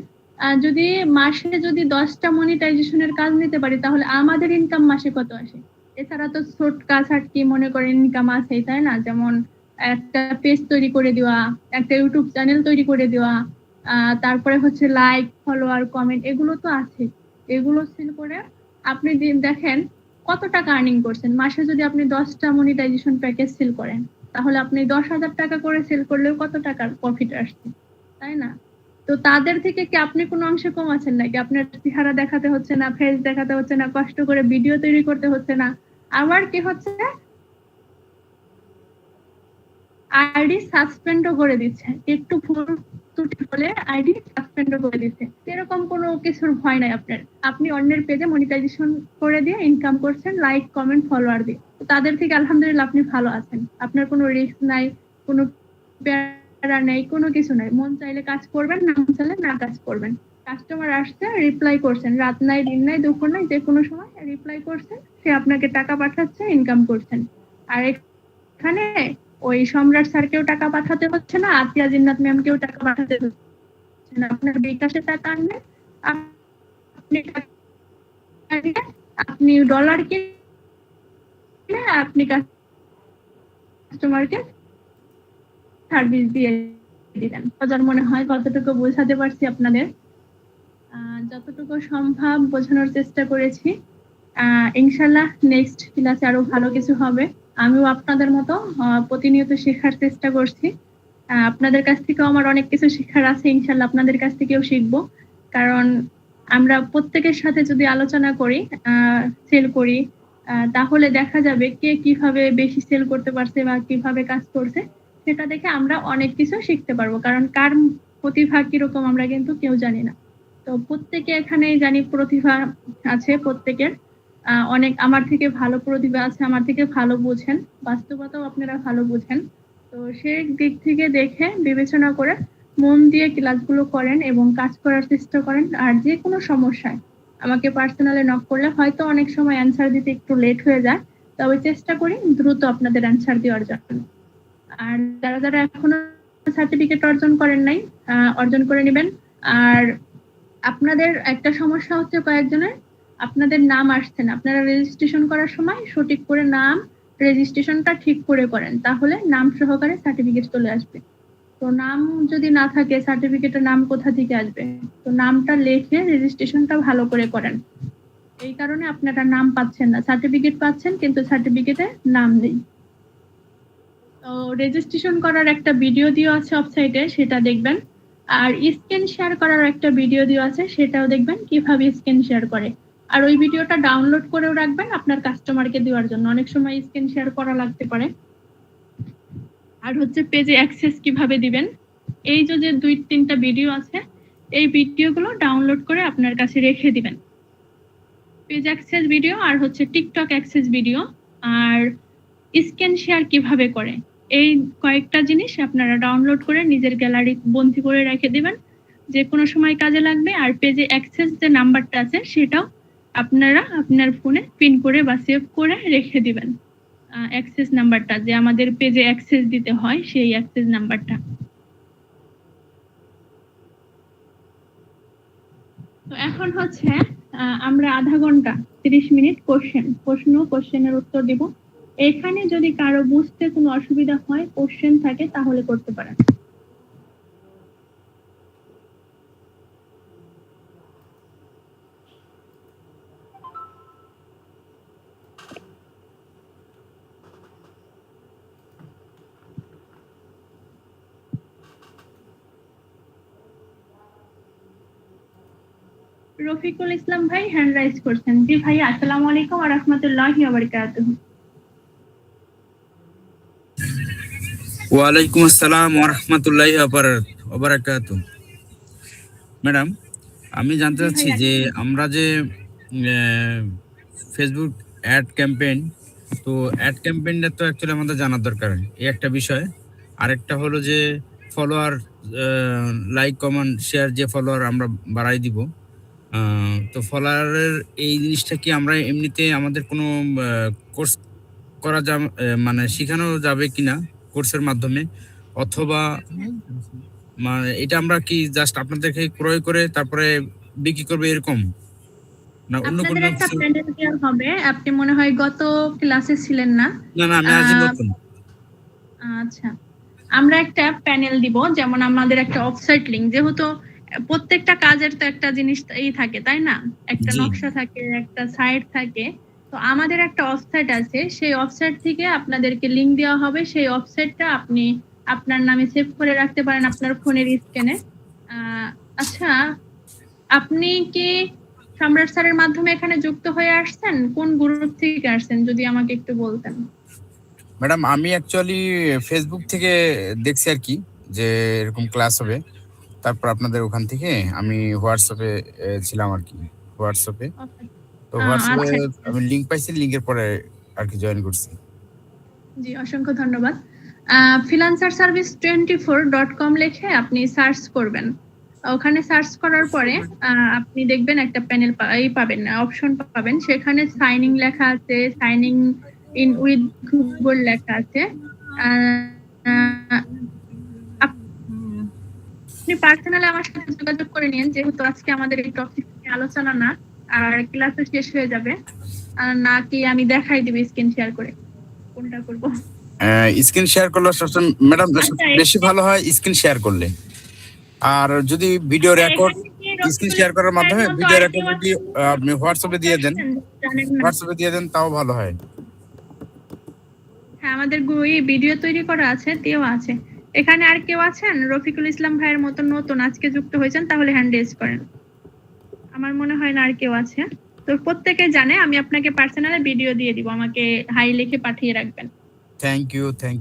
যদি মাসে যদি 10টা মনিটাইজেশনের কাজ নিতে পারি, তাহলে আমাদের ইনকাম মাসে কত আসে? এছাড়া তো ছোটখাটো মনে করেন ইনকাম আছেই, তাই না? যেমন একটা পেজ তৈরি করে দেওয়া, একটা ইউটিউব চ্যানেল তৈরি করে দেওয়া, তারপরে হচ্ছে লাইক, ফলোয়ার, কমেন্ট, এগুলো তো আছে। এগুলো সেল করে আপনি দেখেন কত টাকা আর্নিং করছেন। মাসে যদি আপনি 10টা মনিটাইজেশন প্যাকেজ সেল করেন, তাহলে আপনি 10,000 টাকা করে সেল করলেও কত টাকার প্রফিট আসছে, তাই না? তো তাদের থেকে কি আপনি কোনো অংশে কম আছেন নাকি? আপনার চেহারা দেখাতে হচ্ছে না, ফেস দেখাতে হচ্ছে না, কষ্ট করে ভিডিও তৈরি করতে হচ্ছে না। আবার কি হচ্ছে, আইডি সাসপেন্ডও করে দিচ্ছে, একটু ভুল ত্রুটি হলে আইডি সাসপেন্ডও করে দিচ্ছে। এরকম কোনো কিছুর ভয় নাই আপনার। আপনি অন্যের পেজে মনিটাইজেশন করে দিয়ে ইনকাম করছেন, লাইক, কমেন্ট, ফলোয়ার দিয়ে। তাদের থেকে আলহামদুলিল্লাহ আপনি ভালো আছেন, আপনার কোনো রিস্ক নাই, কোনো প্যারা নেই, কোনো কিছু নাই। মন চাইলে কাজ করবেন, না মন চাইলে না কাজ করবেন। কাস্টমার আসছে, রিপ্লাই করছেন, রাত নাই, দিন নাই, দুপুর নাই, যে কোনো সময় রিপ্লাই করছেন, সে আপনাকে টাকা পাঠাচ্ছে, ইনকাম করছেন। আর এখানে ওই সম্রাট স্যারকেও টাকা পাঠাতে হচ্ছে না, আতিয়া জিন্নাত ম্যামকেও টাকা পাঠাতে হচ্ছে না। আপনার বিকাশে টাকা আনবেন, আপনি আপনি ডলার কিনে আপনি কাস্টমারকে সার্ভিস দিয়ে দিবেন। যার মনে হয় কতটুকু বোঝাতে পারছি আপনাদের, যতটুকু সম্ভব বোঝানোর চেষ্টা করেছি। ইনশাল্লাহ নেক্সট ক্লাসে আরো ভালো কিছু হবে। আমিও আপনাদের মতো প্রতিনিয়ত শেখার চেষ্টা করছি। আপনাদের কাছ থেকেও আমার অনেক কিছু শেখার আছে, ইনশাল্লাহ আপনাদের কাছ থেকেও শিখবো। কারণ আমরা প্রত্যেকের সাথে যদি আলোচনা করি, সেল করি, তাহলে দেখা যাবে কে কিভাবে বেশি সেল করতে পারছে বা কিভাবে কাজ করছে, সেটা দেখে আমরা অনেক কিছু শিখতে পারবো। কারণ কার প্রতিভা কিরকম আমরা কিন্তু কেউ জানি না। তো প্রত্যেকে এখানে জানি প্রতিভা আছে প্রত্যেকের, অনেক আমার থেকে ভালো প্রতিভা আছে, আমার থেকে ভালো বোঝেন, বাস্তবতাও আপনারা ভালো বোঝেন। তো সেই দিক থেকে দেখে বিবেচনা করে মন দিয়ে ক্লাসগুলো করেন এবং কাজ করার চেষ্টা করেন। আর যে কোনো সমস্যায় আমাকে পার্সোনালি নক করলে হয়তো অনেক সময় অ্যান্সার দিতে একটু লেট হয়ে যায়, তবে চেষ্টা করি দ্রুত আপনাদের অ্যান্সার দেওয়ার জন্য। আর যারা যারা এখনো সার্টিফিকেট অর্জন করেন নাই, অর্জন করে নেবেন। আর আপনাদের একটা সমস্যা হচ্ছে কয়েকজনের, আপনাদের নাম আসছে না। আপনারা রেজিস্ট্রেশন করার সময় সঠিক করে নাম রেজিস্ট্রেশনটা ঠিক করে করেন, তাহলে নাম সহকারে সার্টিফিকেট চলে আসবে। তো নাম যদি না থাকে, সার্টিফিকেটের নাম কোথা থেকে আসবে? তো নামটা লিখে রেজিস্ট্রেশনটা ভালো করে করেন। এই কারণে আপনারা নাম পাচ্ছেন না, সার্টিফিকেট পাচ্ছেন কিন্তু সার্টিফিকেটে নাম নেই। তো রেজিস্ট্রেশন করার একটা ভিডিও দেওয়া আছে ওয়েবসাইটে, সেটা দেখবেন। আর স্ক্রিন শেয়ার করার একটা ভিডিও দেওয়া আছে, সেটাও দেখবেন কিভাবে স্ক্রিন শেয়ার করে। আর ওই ভিডিওটা ডাউনলোড করেও রাখবেন আপনার কাস্টমারকে দেওয়ার জন্য, অনেক সময় স্ক্রিন শেয়ার করা লাগতে পারে। আর হচ্ছে পেজে অ্যাক্সেস কিভাবে দিবেন, এই যে 2-3টা ভিডিও আছে, এই ভিডিওগুলো ডাউনলোড করে আপনার কাছে রেখে দিবেন। পেজ অ্যাক্সেস ভিডিও আর হচ্ছে টিকটক অ্যাক্সেস ভিডিও আর স্ক্রিন শেয়ার কিভাবে করে, এই কয়েকটা জিনিস আপনারা ডাউনলোড করে নিজের গ্যালারি বন্দি করে রেখে দিবেন, যে কোনো সময় কাজে লাগবে। আর পেজে অ্যাক্সেস যে নাম্বারটা আছে সেটাও আপনারা আপনার ফোনে পিন করে বা সেভ করে রেখে দিবেন। অ্যাক্সেস নাম্বারটা যে আমাদের পেজে অ্যাক্সেস দিতে হয়, সেই অ্যাক্সেস নাম্বারটা। তো এখন হচ্ছে আমরা আধা ঘন্টা 30 মিনিট কোশ্চেনের উত্তর দিব। এখানে যদি কারো বুঝতে কোনো অসুবিধা হয়, কোশ্চেন থাকে, তাহলে করতে পারেন। রফিকুল ইসলাম ভাই হ্যান্ড রাইজ করছেন। জি ভাই, আসসালামু আলাইকুম ওয়া রাহমাতুল্লাহি ওয়া বারাকাতুহু। ওয়ালাইকুম আসসালাম ওয়া রাহমাতুল্লাহি ওয়া বারাকাতুহু। ম্যাডাম, আমি জানতে জি চাচ্ছি ভাইয়া। যে আমরা যে ফেসবুক অ্যাড ক্যাম্পেইন, তো অ্যাড ক্যাম্পেইনটা তো অ্যাকচুয়ালি আমাদের জানার দরকার, এই একটা বিষয়। আরেকটা হলো যে ফলোয়ার, লাইক কমেন্ট শেয়ার, যে ফলোয়ার আমরা বাড়াই দিব, তো ফলোয়ারের এই জিনিসটা কি আমরা এমনিতে আমাদের কোনো কোর্স করা যাবে, মানে শেখানো যাবে কিনা কোর্সের মাধ্যমে, অথবা মানে এটা আমরা কি জাস্ট আপনাদেরকে ক্রয় করে তারপরে বিক্রি করবে এরকম, না অন্য আপনাদের কোনো একটা কিছু? প্যানেল দেওয়া হবে, আপনি মনে হয় গত ক্লাসে ছিলেন না। না না, আমি আজ আহ, নতুন। আচ্ছা, আমরা একটা প্যানেল দিব, যেমন আমাদের একটা অফসাইট লিংক, যেহেতু প্রত্যেকটা কাজের তো একটা জিনিস এই থাকে, তাই না? একটা জি, নকশা থাকে, একটা সাইট থাকে। তো আমাদের একটা অফসাইট আছে, সেই অফসাইট থেকে আপনাদেরকে লিংক দেওয়া হবে। সেই অফসাইটটা আপনি আপনার নামে সেভ করে রাখতে পারেন আপনার ফোনের স্ক্রিনে। আচ্ছা, আপনি কি সম্রাট স্যারের মাধ্যমে এখানে যুক্ত হয়ে আসছেন? কোন গ্রুপ থেকে আসছেন যদি আমাকে একটু বলতেন। ম্যাডাম, আমি অ্যাকচুয়ালি ফেসবুক থেকে দেখছি আর কি, যে এরকম ক্লাস হবে। তারপর আপনাদের ওখান থেকে আমি হোয়াটসঅ্যাপে ছিলাম আর কি, হোয়াটসঅ্যাপে। তো হোয়াটসঅ্যাপে আচ্ছা, আমি লিংক পাইছি, লিংকের পরে আর কি জয়েন করছি। জি অসংখ্য ধন্যবাদ। freelancerservice24.com লিখে আপনি সার্চ করবেন। ওখানে সার্চ করার পরে আপনি দেখবেন একটা প্যানেল পাবেন, অপশন পাবেন। সেখানে সাইনিং লেখা আছে, সাইনিং ইন উইথ গুগল লেখা আছে। আহ, আপনি পার্সোনালি আমার সাথে যোগাযোগ করে নিন, যেহেতু আজকে আমাদের এই টপিক নিয়ে আলোচনা না, আর ক্লাসও শেষ হয়ে যাবে। নাকি আমি দেখাই দিব স্ক্রিন শেয়ার করে, কোনটা করব? স্ক্রিন শেয়ার করলে সবসময় ম্যাডাম আচ্ছা, বেশি ভালো হয় স্ক্রিন শেয়ার করলে। আর যদি ভিডিও রেকর্ড এখানে কি স্ক্রিন রফিকুল শেয়ার করার মাধ্যমে ইসলামের মতো ভিডিও আর কেউ রেকর্ড যদি আপনি হোয়াটসঅ্যাপে দিয়ে দেন, আছেন? জানেন না? তাও ভালো হয়। হ্যাঁ, আমাদের ভিডিও তৈরি করা আছে, তেও আছে। এখানে আর কেউ আছেন রফিকুল ইসলাম ভাইয়ের মতো নতুন আজকে যুক্ত হয়েছেন? তাহলে হ্যান্ড রেজ করেন। আমার মনে হয় না আর কেউ আছে। তো প্রত্যেকে জানে, আমি আপনাকে পার্সোনালি ভিডিও দিয়ে দিব, আমাকে হাই লিখে পাঠিয়ে রাখবেন। Thank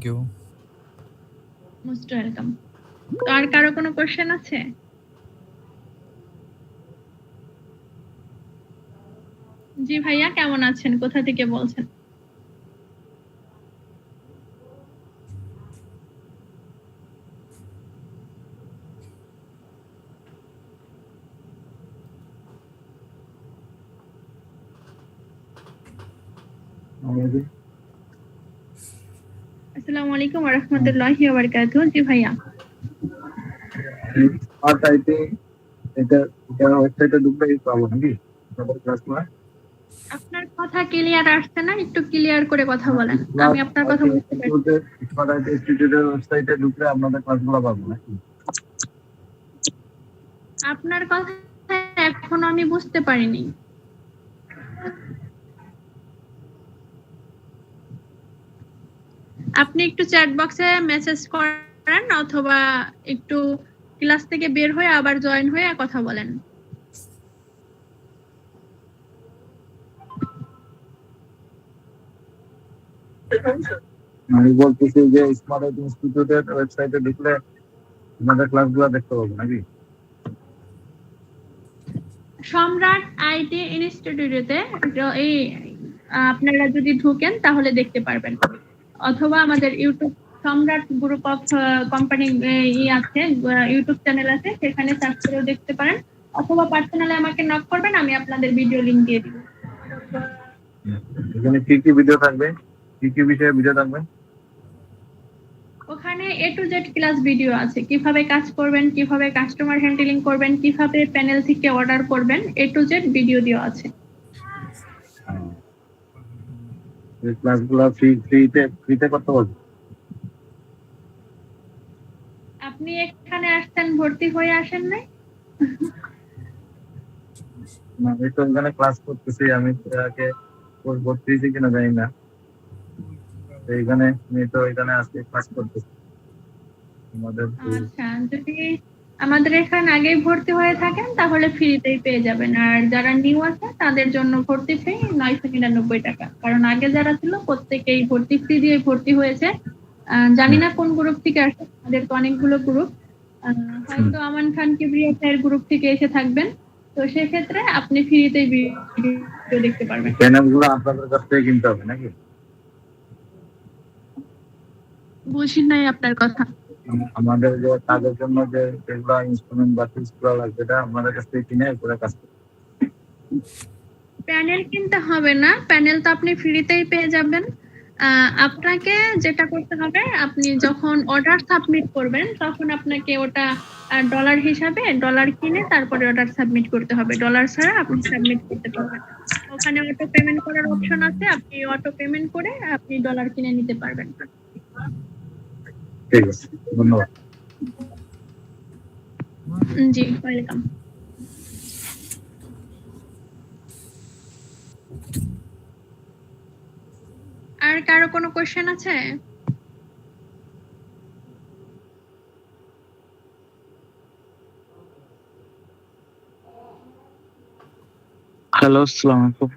you. Most welcome. তো আর কারো কোনো কোশ্চেন আছে? জি ভাইয়া, কেমন আছেন? কোথা থেকে বলছেন? আসসালামু আলাইকুম ওয়া রাহমাতুল্লাহি ওয়া বারাকাতুহু। জি ভাইয়া, এটা ওয়েবসাইটে ঢুকলেই পাবো নাকি আপনাদের ক্লাসগুলো? আপনার কথা ক্লিয়ার আসছে না, একটু ক্লিয়ার করে কথা বলেন। আমি আপনার কথা বুঝতে পারছি। স্মার্ট আইটি ইনস্টিটিউটের ওয়েবসাইটে ঢুকলে আপনাদের ক্লাসগুলো পাবো নাকি? আপনার কথা এখনো আমি বুঝতে পারিনি। আপনি একটু চ্যাট বক্সে মেসেজ করেন অথবা একটু ক্লাস থেকে বের হয়ে আবার জয়েন হয়ে কথা বলেন। আমি বলতেছি যে স্মার্ট আইটি ইনস্টিটিউটের ওয়েবসাইটে ঢুকলে আপনাদের ক্লাসগুলো দেখতে পাবো নাকি? সম্রাট আইটি ইনস্টিটিউটে এই আপনারা যদি ঢুকেন তাহলে দেখতে পারবেন, অথবা আমাদের ইউটিউব সম্রাট গ্রুপ অফ কোম্পানি আছে, ইউটিউব চ্যানেল আছে, সেখানে সার্চ করেও দেখতে পারেন, অথবা পার্সোনালি আমাকে নক করবেন, আমি আপনাদের ভিডিও লিংক দিয়ে দিব। এখানে কি কি ভিডিও থাকবে, কি কি বিষয়ে ভিডিও থাকবে? ওখানে A to Z class video আছে, কিভাবে কাজ করবেন, কিভাবে কাস্টমার হ্যান্ডলিং করবেন, কিভাবে প্যানেল থেকে অর্ডার করবেন, A to Z ভিডিও দেওয়া আছে। এই ক্লাসগুলো ফ্রিতে করতে পারবো? আপনি এখানে আসছেন ভর্তি হয়ে আসেন নাই? না, আমি তো এখানে ক্লাস করতেছি, আমি আগে ভর্তি হয়েছি কিনা জানি না। এইখানে আমি তো এখানে আজকে ক্লাস করতেছি আমাদের। আচ্ছা, যদি আমাদের এখানে আগেই ভর্তি হয়ে থাকেন তাহলে ফ্রিতেই পেয়ে যাবেন, আর যারা নিউ আছে তাদের জন্য ভর্তি ফি 999 টাকা। কারণ আগে যারা ছিল প্রত্যেকেই ভর্তি ফি দিয়ে ভর্তি হয়েছে। জানি না কোন গ্রুপ থেকে আসে, আমাদের তো অনেকগুলো গ্রুপ, হয়তো আমান খান কিবরিয়া স্যারের গ্রুপ থেকে এসে থাকবেন, তো সেক্ষেত্রে আপনি ফ্রিতেই ভিডিও দেখতে পারবেন। চ্যানেলগুলো আপনাদের কাছ থেকে কিনতে হবে নাকি? বুঝি নাই আপনার কথা। আমাদের যে কাজের জন্য যে যেগুলো ইনস্ট্রুমেন্ট বা টুলস গুলো লাগবে এটা আমাদের কাছ থেকে কিনে এরপরে কাজ করতে হবে। প্যানেল কিনতে হবে না, প্যানেল তো আপনি ফ্রিতেই পেয়ে যাবেন। আপনাকে যেটা করতে হবে, আপনি যখন অর্ডার সাবমিট করবেন তখন আপনাকে ওটা ডলার হিসাবে ডলার কিনে তারপরে অর্ডার সাবমিট করতে হবে। ডলার ছাড়া আপনি সাবমিট করতে পারবেন না। ওখানে অটো পেমেন্ট করার অপশন আছে, আপনি অটো পেমেন্ট করে আপনি ডলার কিনে নিতে পারবেন। ঠিক আছে, ধন্যবাদ। জি, ওয়েলকাম। আর কারো কোনো কোশ্চেন আছে? হ্যালো, আসসালামু আলাইকুম।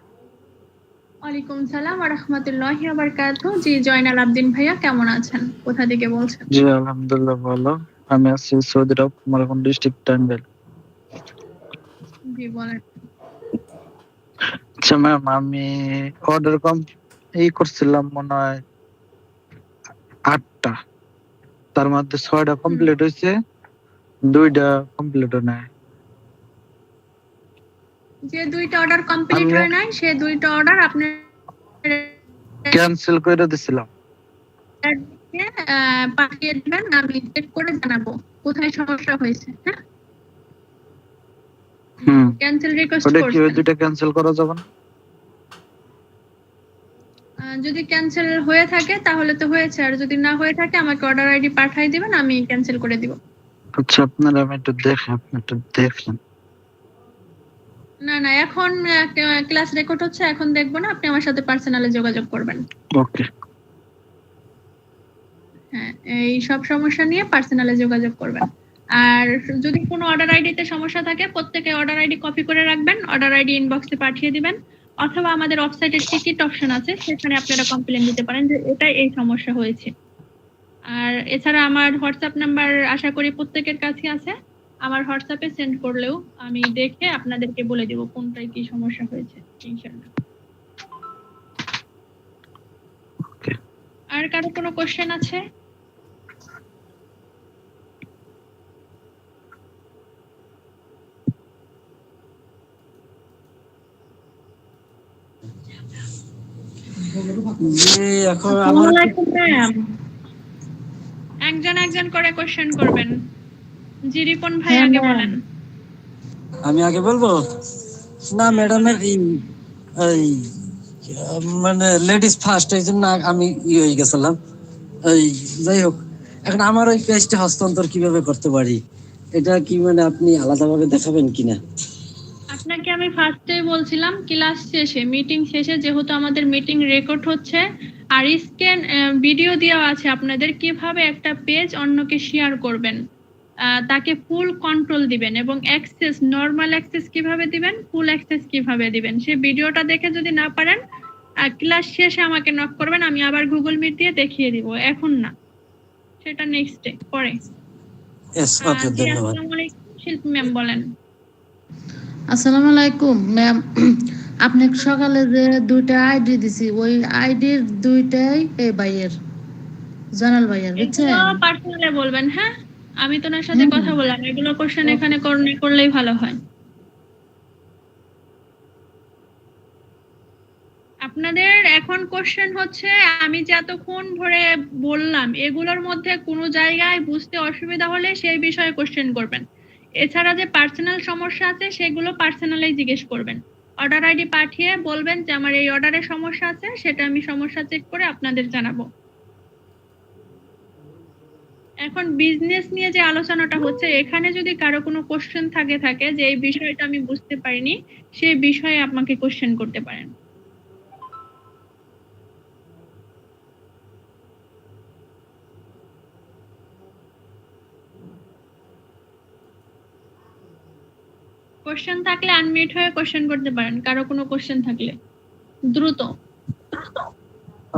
ওয়ালাইকুম সালাম ওয়া রাহমাতুল্লাহি ওয়া বারাকাতুহু। জি, জয়নাল আবদিন ভাইয়া, কেমন আছেন? কোথা থেকে বলছেন? জি আলহামদুলিল্লাহ ভালো। আমি আছি সৌদি আরব, মালাকুন ডিস্ট্রিক্ট, টাঙ্গাইল। জি, বলেন। আচ্ছা ম্যাম, আমি অর্ডার করছিলাম মনে হয় 8টা, তার মধ্যে 6টা কমপ্লিট হয়েছে, 2টা কমপ্লিট হয় নাই। যে 2টা অর্ডার কমপ্লিট হয় নাই, সে 2টা অর্ডার আপনি ক্যান্সেল করে দিছিলাম। পাঠিয়ে দিবেন, আমি চেক করে জানাবো কোথায় সমস্যা হয়েছে। হ্যাঁ, ক্যান্সেল রিকোয়েস্ট ওটা কি ওই করছেন? 2টা ক্যান্সেল করা যাবে না? যদি ক্যান্সেল হয়ে থাকে তাহলে তো হয়েছে, আর যদি না হয়ে থাকে আমাকে অর্ডার আইডি পাঠিয়ে দিবেন, আমি ক্যান্সেল করে দিব। আচ্ছা আপনারা আমি একটু দেখেন, আপনি একটু দেখেন। না না, এখন ক্লাস রেকর্ড হচ্ছে, এখন দেখবো না, আপনি আমার সাথে পার্সোনালে যোগাযোগ করবেন। ওকে। হ্যাঁ, এই সব সমস্যা নিয়ে পার্সোনালে যোগাযোগ করবেন। আর যদি কোনো অর্ডার আইডিতে সমস্যা থাকে, প্রত্যেকে অর্ডার আইডি কপি করে রাখবেন, অর্ডার আইডি ইনবক্সে পাঠিয়ে দিবেন, অথবা আমাদের ওয়েবসাইটের টিকিট অপশন আছে, সেখানে আপনারা কমপ্লেইন দিতে পারেন যে এটা এই সমস্যা হয়েছে। আর এছাড়া আমার হোয়াটসঅ্যাপ নাম্বার আশা করি প্রত্যেকের কাছে আছে, আমার হোয়াটসঅ্যাপে সেন্ড করলেও আমি দেখে আপনাদেরকে বলে দেব কোনটায় কি সমস্যা হয়েছে ইনশাআল্লাহ। ওকে। আর কারো কোনো কোশ্চেন আছে? এখন আসসালামু আলাইকুম ম্যাম। একজন একজন করে কোশ্চেন করবেন। জি রিপন ভাই আগে বলেন। আমি আগে বলবো না ম্যাডামের এই মানে লেডিস ফার্স্ট, এই জন্য আমি হয়ে গেছিলাম। এই যাই হোক, এখন আমার ওই পেজটা হস্তান্তর কিভাবে করতে পারি, এটা কি মানে আপনি আলাদাভাবে দেখাবেন কিনা? আপনাকে আমি ফার্স্টেই বলছিলাম ক্লাস শেষে, মিটিং শেষে, যেহেতু আমাদের মিটিং রেকর্ড হচ্ছে আর স্ক্যান ভিডিও দেওয়া আছে আপনাদের, কিভাবে একটা পেজ অন্যকে শেয়ার করবেন, তাকে ফুল কন্ট্রোল দিবেন, এবং অ্যাক্সেস, নরমাল অ্যাক্সেস কিভাবে দিবেন, ফুল অ্যাক্সেস কিভাবে দিবেন, সেই ভিডিওটা দেখে যদি না পারেন ক্লাস শেষে আমাকে নক করবেন, আমি আবার গুগল মিট দিয়ে দেখিয়ে দিব, এখন না, সেটা নেক্সট ডে পরে। এস ওকে, ধন্যবাদ। আসসালামু আলাইকুম, শিল্পী ম্যাম বলেন। আসসালামু আলাইকুম ম্যাম, আপনি সকালে যে দুইটা আইডি দিছি, ওই আইডির দুইটাই এই ভাইয়ের, জানাল ভাইয়ের, বুঝছেন? এগুলো পার্সোনালে বলবেন। হ্যাঁ, আমি তো ওনার সাথে কথা বললাম, এগুলো কোশ্চেন এখানে করলেই ভালো হয়। আপনাদের এখন কোশ্চেন হচ্ছে, আমি যে এতক্ষণ ধরে বললাম এগুলোর মধ্যে কোনো জায়গায় বুঝতে অসুবিধা হলে সেই বিষয়ে কোশ্চেন করবেন। এছাড়া যে পার্সোনাল সমস্যা আছে সেগুলো পার্সোনালি জিজ্ঞেস করবেন। অর্ডার আইডি পাঠিয়ে বলবেন যে আমার এই অর্ডারে সমস্যা আছে, সেটা আমি সমস্যা চেক করে আপনাদের জানাবো। এখন বিজনেস নিয়ে যে আলোচনাটা হচ্ছে, এখানে যদি কারো কোনো কোশ্চেন থাকে যে এই বিষয়টা আমি বুঝতে পারিনি, সেই বিষয়ে আপনাকে কোশ্চেন করতে পারেন। কোশ্চেন থাকলে আনমিউট হয়ে কোশ্চেন করতে পারেন, কারো কোনো কোশ্চেন থাকলে দ্রুত।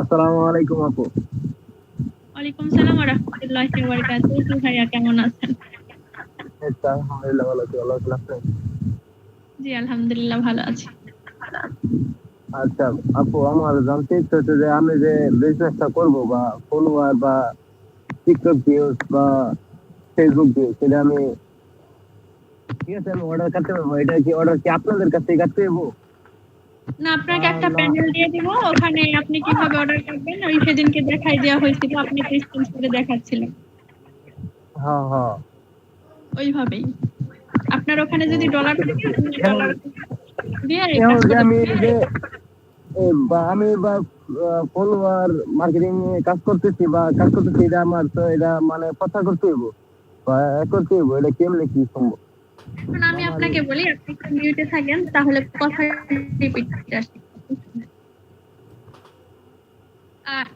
আসসালামু আলাইকুম আপু। ওয়ালাইকুম সালাম ওয়া রাহমাতুল্লাহি ওয়া বারাকাতুহু। ভাইয়া কেমন আছেন? আলহামদুলিল্লাহ ভালো আছি, আল্লাহ রাখছে। জি আলহামদুলিল্লাহ ভালো আছি। আচ্ছা আপু, আমার জানতে ইচ্ছে হচ্ছে যে আমি যে বিজনেসটা করব, বা ফলোয়ার বা টিকটক ভিউজ বা ফেসবুক ভিউজ, সেটা আমি ঠিক আছে আমি অর্ডার করতে পারবো? এটা কি অর্ডার কি আপনাদের কাছ থেকে করতে পারবো? না, আপনাকে একটা প্যানেল দিয়ে দিব, ওখানে আপনি কিভাবে অর্ডার করবেন ওই সেদিনকে দেখাই দেওয়া হয়েছিল, আপনি স্ক্রিন করে দেখাচ্ছিলেন। হ্যাঁ হ্যাঁ, ওইভাবেই আপনার ওখানে যদি ডলার থাকে আপনি ডলার দিয়ে এই এখন যে কাজটা আমি যে আমি বা ফলোয়ার মার্কেটিং কাজ করতেছি এটা আমার তো এটা মানে প্রচার করতে হইব বা করতে হইব, এটা কেমনে কি সম্ভব? এখন আমি আপনাকে বলি, আপনি একটু মিউটে থাকেন, তাহলে কথা রিপিট আসে।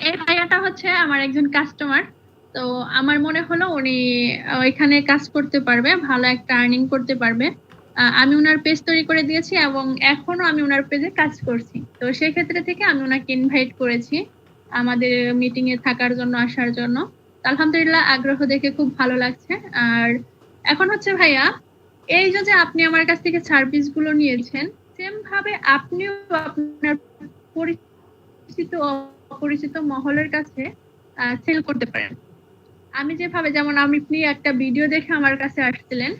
এই ভাইয়াটা হচ্ছে আমার একজন কাস্টমার, তো আমার মনে হলো উনি এখানে কাজ করতে পারবে, ভালো একটা আর্নিং করতে পারবে। আমি ওনার পেজ তৈরি করে দিয়েছি এবং এখনো আমি ওনার পেজে কাজ করছি, তো সেই ক্ষেত্রে থেকে আমি ওনাকে ইনভাইট করেছি আমাদের মিটিং এ থাকার জন্য, আসার জন্য। আলহামদুলিল্লাহ, আগ্রহ দেখে খুব ভালো লাগছে। আর এখন হচ্ছে ভাইয়া, এই যে আপনি আমার কাছ থেকে সার্ভিস গুলো নিয়েছেন, সেম ভাবে আপনিও আপনার পরিচিত অপরিচিত মহলের কাছে সেল করতে পারেন। আমি যেভাবে, যেমন আপনি একটা ভিডিও দেখে আমার কাছে আসছিলেন,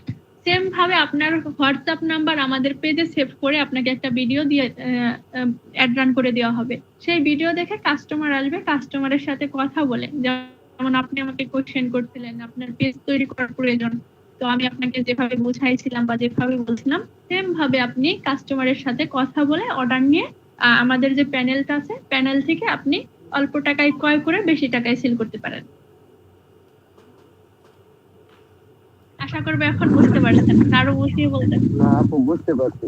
সেম ভাবে আপনার হোয়াটসঅ্যাপ নাম্বার আমাদের পেজে সেভ করে আপনাকে একটা ভিডিও দিয়ে অ্যাড রান করে দেওয়া হবে। সেই ভিডিও দেখে কাস্টমার আসবে, কাস্টমারের সাথে কথা বলে, যেমন আপনি আমাকে কোশ্চেন করছিলেন আপনার পেজ তৈরি করার প্রয়োজন, তো আমি আপনাকে যেভাবে বুঝাইছিলাম বা যেভাবে বলছিলাম, সেম ভাবে আপনি কাস্টমারের সাথে কথা বলে অর্ডার নিয়ে আমাদের যে প্যানেলটা আছে প্যানেল থেকে আপনি অল্প টাকায় ক্রয় করে বেশি টাকায় সেল করতে পারেন। আশা করবো এখন বুঝতে পারছেন, আরো বুঝিয়ে বলতেন। না আপু বুঝতে পারছি।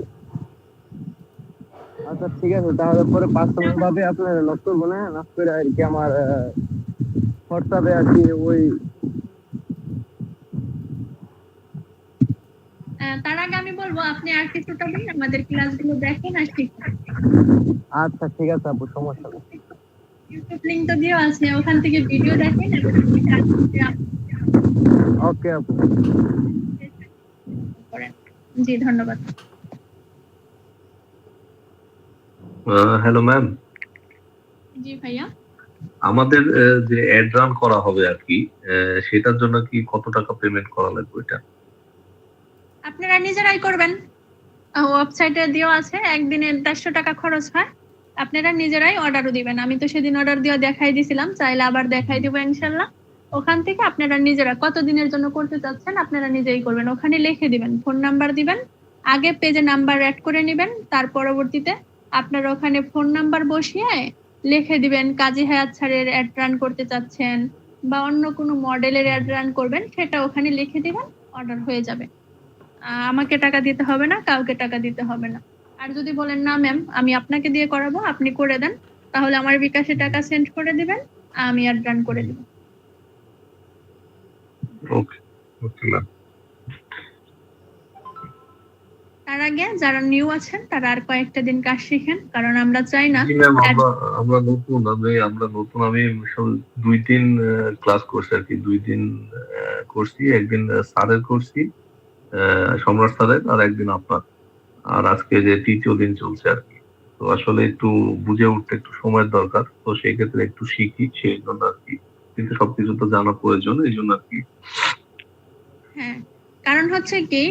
আচ্ছা ঠিক আছে, তাহলে পরে পার্সোনাল ভাবে আপনার নক করবো না, নক করে আর কি আমার হোয়াটসঅ্যাপে আর কি ওই তার আগে আমি বলবো আপনি আর কিছুটা দিন আমাদের ক্লাসগুলো দেখেন আর শিখুন। আচ্ছা ঠিক আছে আপু, সমস্যা নেই। ইউটিউব লিংক তো দেওয়া আছে, ওখান থেকে ভিডিও দেখেন এবং ওকে আপু। করেন। জি ধন্যবাদ। হ্যালো ম্যাম, জি ভাইয়া, আমাদের যে অ্যাড রান করা হবে আর কি, সেটার জন্য কি কত টাকা পেমেন্ট করা লাগবে এটা? আপনারা নিজেরাই করবেন, ওয়েবসাইটে দেওয়া আছে একদিনে 150 টাকা খরচ হয়, আপনারা নিজেরাই অর্ডারও দিবেন। আমি তো সেদিন অর্ডার দিয়ে দেখাই দিয়েছিলাম, চাইলে আবার দেখাই দিব ইনশাল্লাহ। ওখান থেকে আপনারা নিজেরা কত দিনের জন্য করতে চাচ্ছেন আপনারা নিজেই করবেন, ওখানে লিখে দিবেন, ফোন নাম্বার দিবেন, আগে পেজে নাম্বার অ্যাড করে নেবেন, তার পরবর্তীতে আপনারা ওখানে ফোন নাম্বার বসিয়ে লিখে দিবেন কাজী হায়াত স্যারের অ্যাড রান করতে চাচ্ছেন বা অন্য কোনো মডেলের অ্যাড রান করবেন, সেটা ওখানে লিখে দিবেন, অর্ডার হয়ে যাবে। আমাকে টাকা দিতে হবে না, কাউকে টাকা দিতে হবে না। আর যদি বলেন না ম্যাম আমি আপনাকে দিয়ে করাবো, আপনি করে দেন, তাহলে আমার বিকাশে টাকা সেন্ড করে দিবেন, আমি অ্যাড রান করে দিব। ওকে ওকে ম্যাম। তার আগে যারা নিউ আছেন তারা আর কয়েকটা দিন কাজ শিখেন, কারণ আমরা চাই না জি ম্যাম, আমরা নতুন, আমি সব 2-3 ক্লাস করছি আর কি, 2 দিন করছি, একদিন স্যারের করছি সম্রাট স্যারের, আর একদিন আপনার, আর আজকে যে 3য় দিন চলছে আর কি। তো আসলে একটু বুঝে উঠতে একটু সময়ের দরকার, তো সেই ক্ষেত্রে একটু শিখি সেই জন্য আর কি, কিন্তু সবকিছু তো জানা প্রয়োজন এই জন্য আর কি। হ্যাঁ, কারণ হচ্ছে কি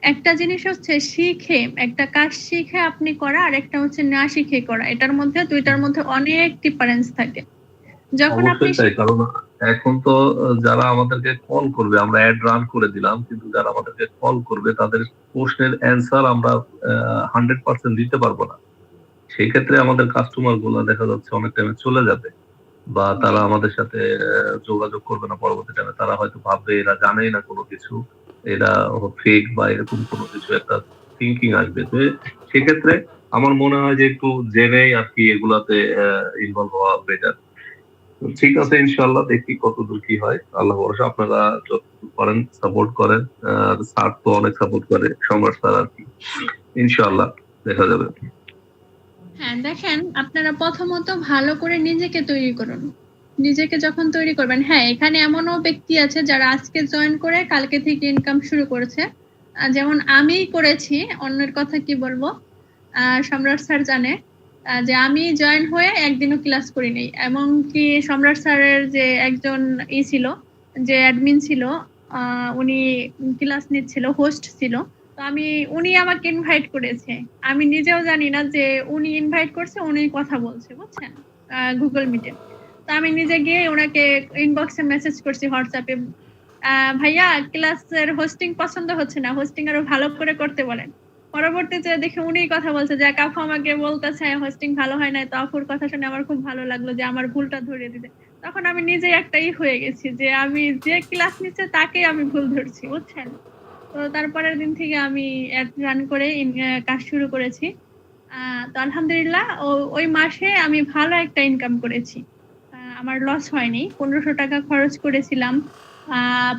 একটা জিনিস হচ্ছে শিখে, একটা কাজ শিখে আপনি করা, আর একটা হচ্ছে না শিখে করা, এটার মধ্যে দুইটার মধ্যে অনেক ডিফারেন্স থাকে। যখন আপনি অবশ্যই তাই, কারণ এখন তো যারা আমাদেরকে কল করবে, আমরা অ্যাড রান করে দিলাম, কিন্তু যারা আমাদেরকে কল করবে তাদের প্রশ্নের অ্যান্সার আমরা 100% দিতে পারবো না। সেই ক্ষেত্রে আমাদের কাস্টমার গুলো দেখা যাচ্ছে অনেক টাইমে চলে যাবে, বা তারা আমাদের সাথে যোগাযোগ করবে না পরবর্তী টাইমে। তারা হয়তো ভাববে এরা জানেই না কোনো কিছু, এরা ফেক বা এরকম কোনো কিছু একটা থিঙ্কিং আসবে। তো সেক্ষেত্রে আমার মনে হয় যে একটু জেনেই আর কি এগুলাতে ইনভলভ হওয়া বেটার। ঠিক আছে, ইনশাআল্লাহ দেখি কতদূর কি হয়। আল্লাহ ভরসা, আপনারা যতটুকু করেন সাপোর্ট করেন, স্যার তো অনেক সাপোর্ট করে, সম্রাট স্যার আর কি। ইনশাআল্লাহ দেখা যাবে। হ্যাঁ দেখেন, আপনারা প্রথমত ভালো করে নিজেকে তৈরি করুন। নিজেকে যখন তৈরি করবেন, হ্যাঁ এখানে এমনও ব্যক্তি আছে যারা আজকে জয়েন করে কালকে থেকে ইনকাম শুরু করেছে, যেমন আমিই করেছি, অন্যের কথা কি বলবো। সম্রাট স্যার জানে যে আমি জয়েন হয়ে একদিনও ক্লাস করিনি, এমনকি সম্রাট স্যারের যে একজন ছিল, যে অ্যাডমিন ছিল, উনি ক্লাস নিচ্ছিল, হোস্ট ছিল, তো উনি আমাকে ইনভাইট করেছে, আমি নিজেও জানি না যে উনি ইনভাইট করছে, উনি কথা বলছে, বুঝছেন, গুগল মিটে। তো আমি নিজে গিয়ে ওনাকে ইনবক্সে মেসেজ করছি হোয়াটসঅ্যাপে, ভাইয়া ক্লাসের হোস্টিং পছন্দ হচ্ছে না, হোস্টিং আরো ভালো করে করতে বলেন। পরবর্তীতে দেখে উনি কথা বলছে যে আপু আমাকে বলতেছে হোস্টিং ভালো হয় না, তো আপুর কথা শুনে আমার খুব ভালো লাগলো যে আমার ভুলটা ধরিয়ে দিতে। তখন আমি নিজেই একটাই হয়ে গেছি যে আমি যে ক্লাস নিচ্ছে তাকে আমি ভুল ধরছি, বুঝছেন। তো তারপরের দিন থেকে আমি অ্যাড রান করে কাজ শুরু করেছি। তো আলহামদুলিল্লাহ ওই মাসে আমি ভালো একটা ইনকাম করেছি, আমার লস হয়নি। 1500 টাকা খরচ করেছিলাম,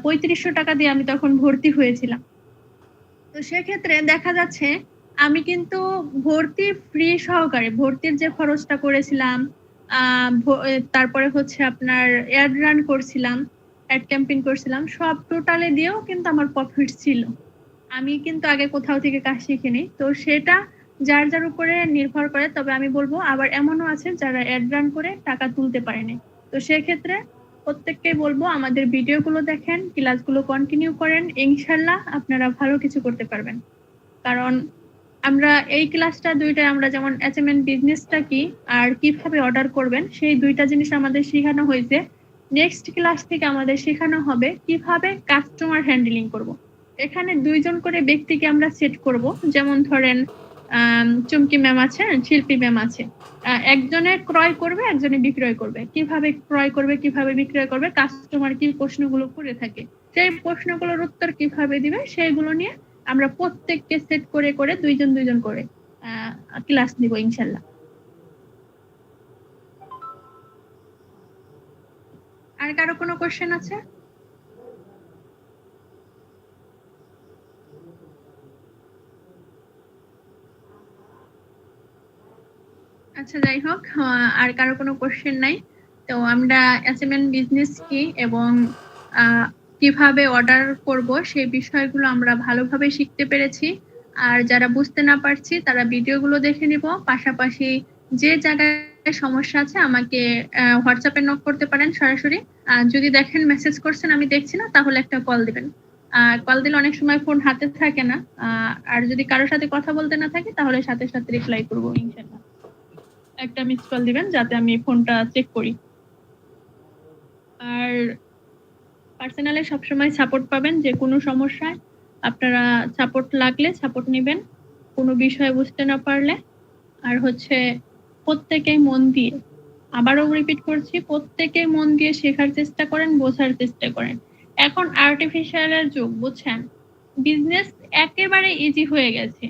3500 টাকা দিয়ে আমি তখন ভর্তি হয়েছিলাম। তো সেক্ষেত্রে দেখা যাচ্ছে আমি কিন্তু ভর্তি ফ্রি সহকারে, ভর্তির যে খরচটা করেছিলাম, তারপরে হচ্ছে আপনার অ্যাড রান করছিলাম, অ্যাড ক্যাম্পেইন করছিলাম, সব টোটালে দিয়েও কিন্তু আমার প্রফিট ছিল। আমি কিন্তু আগে কোথাও থেকে কাজ শিখিনি, তো সেটা যার যার উপরে নির্ভর করে। তবে আমি বলবো আবার এমনও আছে যারা অ্যাড রান করে টাকা তুলতে পারেনি, তো সেক্ষেত্রে প্রত্যেককেই বলবো আমাদের ভিডিওগুলো দেখেন, ক্লাসগুলো কন্টিনিউ করেন, ইনশাল্লাহ আপনারা ভালো কিছু করতে পারবেন। কারণ আমরা এই ক্লাসটা দুইটা, আমরা যেমন HMN বিজনেসটা কি আর কিভাবে অর্ডার করবেন সেই দুইটা জিনিস আমাদের শেখানো হয়েছে। নেক্সট ক্লাস থেকে আমাদের শেখানো হবে কিভাবে কাস্টমার হ্যান্ডলিং করব। এখানে 2জন করে ব্যক্তিকে আমরা সেট করব, যেমন ধরেন চুমকি ম্যাম আছে, শিল্পী ম্যাম আছে। একজনে ক্রয় করবে, একজনে বিক্রয় করবে। কিভাবে ক্রয় করবে, কিভাবে বিক্রয় করবে, কাস্টমার কি প্রশ্নগুলো করে থাকে, সেই প্রশ্নগুলোর উত্তর কিভাবে দিবে, সেইগুলো নিয়ে আমরা প্রত্যেককে সেট করে করে দুইজন করে ক্লাস নিব ইনশাল্লাহ। আর কারো কোনো কোশ্চেন আছে? আচ্ছা, যাই হোক, আর কারো কোনো কোশ্চেন নাই। তো আমরা অ্যাসাইনমেন্ট বিজনেস কি এবং কিভাবে অর্ডার করব সেই বিষয়গুলো আমরা ভালোভাবে শিখতে পেরেছি। আর যারা বুঝতে না পারছি তারা ভিডিওগুলো দেখে নিব। পাশাপাশি যে জায়গায় সমস্যা আছে আমাকে হোয়াটসঅ্যাপে নক করতে পারেন সরাসরি। যদি দেখেন মেসেজ করছেন আমি দেখছি না, তাহলে একটা কল দিবেন। কল দিলে অনেক সময় ফোন হাতে থাকে না। আর যদি কারোর সাথে কথা বলতে না থাকে তাহলে সাথে সাথে রিপ্লাই করবো ইনশাআল্লাহ। একটা মিস কল দিবেন যাতে আমি ফোনটা চেক করি। আর পার্সোনালি সবসময় সাপোর্ট পাবেন, যে কোনো সমস্যায় আপনারা সাপোর্ট লাগলে সাপোর্ট নেবেন, কোনো বিষয় বুঝতে না পারলে। আর হচ্ছে প্রত্যেকেই মন দিয়ে, আবারও রিপিট করছি, প্রত্যেকেই মন দিয়ে শেখার চেষ্টা করেন, বোঝার চেষ্টা করেন। এখন আর্টিফিশিয়ালের যুগ, বুঝছেন, বিজনেস একেবারে ইজি হয়ে গেছে।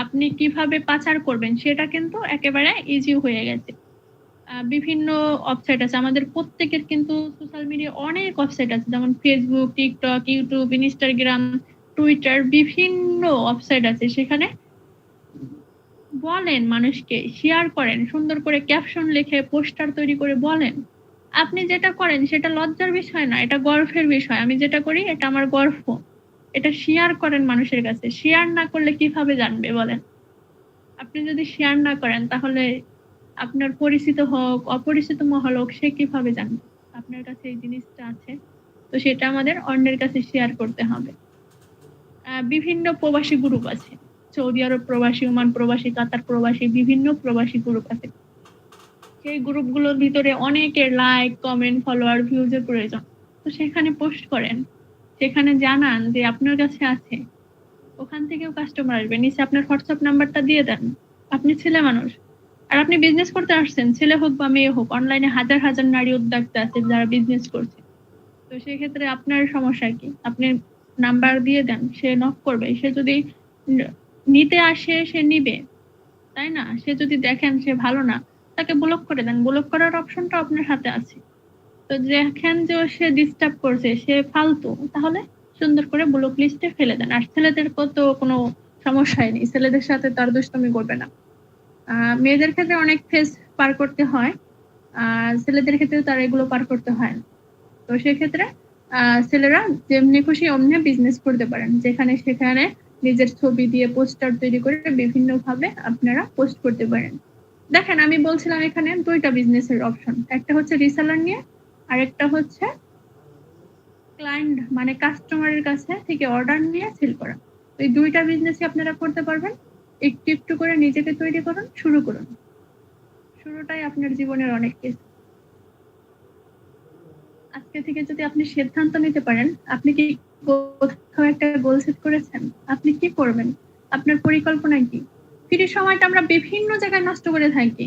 আপনি কিভাবে পাচার করবেন সেটা কিন্তু একেবারে ইজি হয়ে গেছে। বিভিন্ন ওয়েবসাইট আছে আমাদের প্রত্যেকের, কিন্তু সোশ্যাল মিডিয়া অনেক ওয়েবসাইট আছে, যেমন Facebook, TikTok, YouTube, Instagram, Twitter, বিভিন্ন ওয়েবসাইট আছে। সেখানে বলেন, মানুষকে শেয়ার করেন, সুন্দর করে ক্যাপশন লিখে পোস্টার তৈরি করে বলেন। আপনি যেটা করেন সেটা লজ্জার বিষয় না, এটা গর্বের বিষয়। আমি যেটা করি এটা আমার গর্ব। এটা শেয়ার করেন মানুষের কাছে। শেয়ার না করলে কিভাবে জানবে বলেন? আপনি যদি শেয়ার না করেন তাহলে আপনার পরিচিত হোক, অপরিচিত মহল হোক, সে কিভাবে জানবে আপনার কাছে এই জিনিসটা আছে? তো সেটা আমাদের অন্যের কাছে শেয়ার করতে হবে। বিভিন্ন প্রবাসী গ্রুপ আছে, সৌদি আরব প্রবাসী, ওমান প্রবাসী, কাতার প্রবাসী, বিভিন্ন প্রবাসী গ্রুপ আছে। সেই গ্রুপগুলোর ভিতরে অনেকের লাইক, কমেন্ট, ফলোয়ার, ভিউজের প্রয়োজন। তো সেখানে পোস্ট করেন, সেখানে জানান যে আপনার কাছে আছে। ওখান থেকেও কাস্টমার আসবে। নিচে আপনার হোয়াটসঅ্যাপ নাম্বারটা দিয়ে দেন। আপনি ছেলে মানুষ, আর আপনি বিজনেস করতে আসছেন, ছেলে হোক বা মেয়ে হোক, অনলাইনে হাজার হাজার নারী উদ্যোক্তা আছে যারা বিজনেস করছে। তো সেক্ষেত্রে আপনার সমস্যা কি? আপনি নাম্বার দিয়ে দেন, সে নক করবে। সে যদি নিতে আসে সে নিবে, তাই না? সে যদি দেখেন সে ভালো না, তাকে ব্লক করে দেন। ব্লক করার অপশনটা আপনার হাতে আছে। তো দেখেন যে সে ডিস্টার্ব করছে, সে ফালতু, তাহলে সুন্দর করে ব্লক লিস্টে ফেলে দেন। আর ছেলেদের তো কোনো সমস্যাই নেই, ছেলেদের সাথে তার দুষ্টমি করবে না। মেয়েদের ক্ষেত্রে অনেক ফেজ পার করতে হয়, ছেলেদের ক্ষেত্রে তার এগুলো পার করতে হয় না। তো সেক্ষেত্রে ছেলেরা যেমনি খুশি অমনি বিজনেস করতে পারেন, যেখানে সেখানে নিজের ছবি দিয়ে পোস্টার তৈরি করে বিভিন্ন ভাবে আপনারা পোস্ট করতে পারেন। দেখেন, আমি বলছিলাম এখানে দুইটা বিজনেসের অপশন, একটা হচ্ছে রিসেলার নিয়ে, আর একটা হচ্ছে ক্লায়েন্ট মানে কাস্টমারের কাছে থেকে অর্ডার নিয়ে সেল করা। এই দুইটা বিজনেসই আপনারা করতে পারবেন। একটু একটু করে নিজেকে তৈরি করুন, শুরু করুন। শুরুটাই আপনার জীবনের অনেক কিছু। আজকে থেকে যদি আপনি সিদ্ধান্ত নিতে পারেন, আপনি কি কোথাও একটা গোল সেট করেছেন? আপনি কি করবেন? আপনার পরিকল্পনা কি? ফ্রি সময়টা আমরা বিভিন্ন জায়গায় নষ্ট করে থাকি।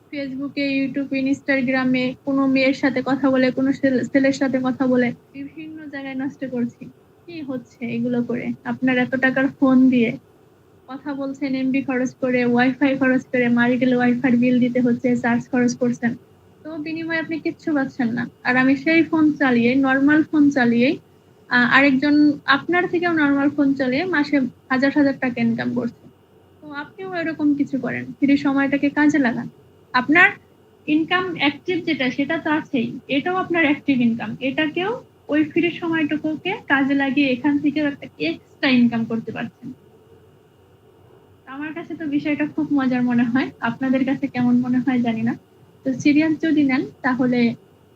ফেসবুকে, ইউটিউবে, ইনস্টাগ্রামে কোনো মেয়ের সাথে কথা বলে, কোনো ছেলের সাথে কথা বলে বিভিন্ন জায়গায় নষ্ট করছি। কি হচ্ছে এগুলো করে? আপনার এত টাকার ফোন দিয়ে কথা বলছেন, এমবি খরচ করে, ওয়াইফাই খরচ করে, মারি গেলে ওয়াইফাই বিল দিতে হচ্ছে, চার্জ খরচ করছেন, তো বিনিময়ে আপনি কিচ্ছু পাচ্ছেন না। আর আমি সেই ফোন চালিয়ে, নর্মাল ফোন চালিয়ে, আরেকজন আপনার থেকেও নর্মাল ফোন চালিয়ে মাসে হাজার হাজার টাকা ইনকাম করছে। তো আপনিও এরকম কিছু করেন, ফ্রি সময়টাকে কাজে লাগান। আপনার ইনকাম অ্যাক্টিভ যেটা, সেটা তো আছেই, এটাও আপনার অ্যাক্টিভ ইনকাম। এটাকেও ওই ফ্রি সময়টুকুকে কাজে লাগিয়ে এখান থেকে একটা এক্সট্রা ইনকাম করতে পারছেন। আমার কাছে তো বিষয়টা খুব মজার মনে হয়, আপনাদের কাছে কেমন মনে হয় জানি না। তো সিরিয়াস যদি নেন তাহলে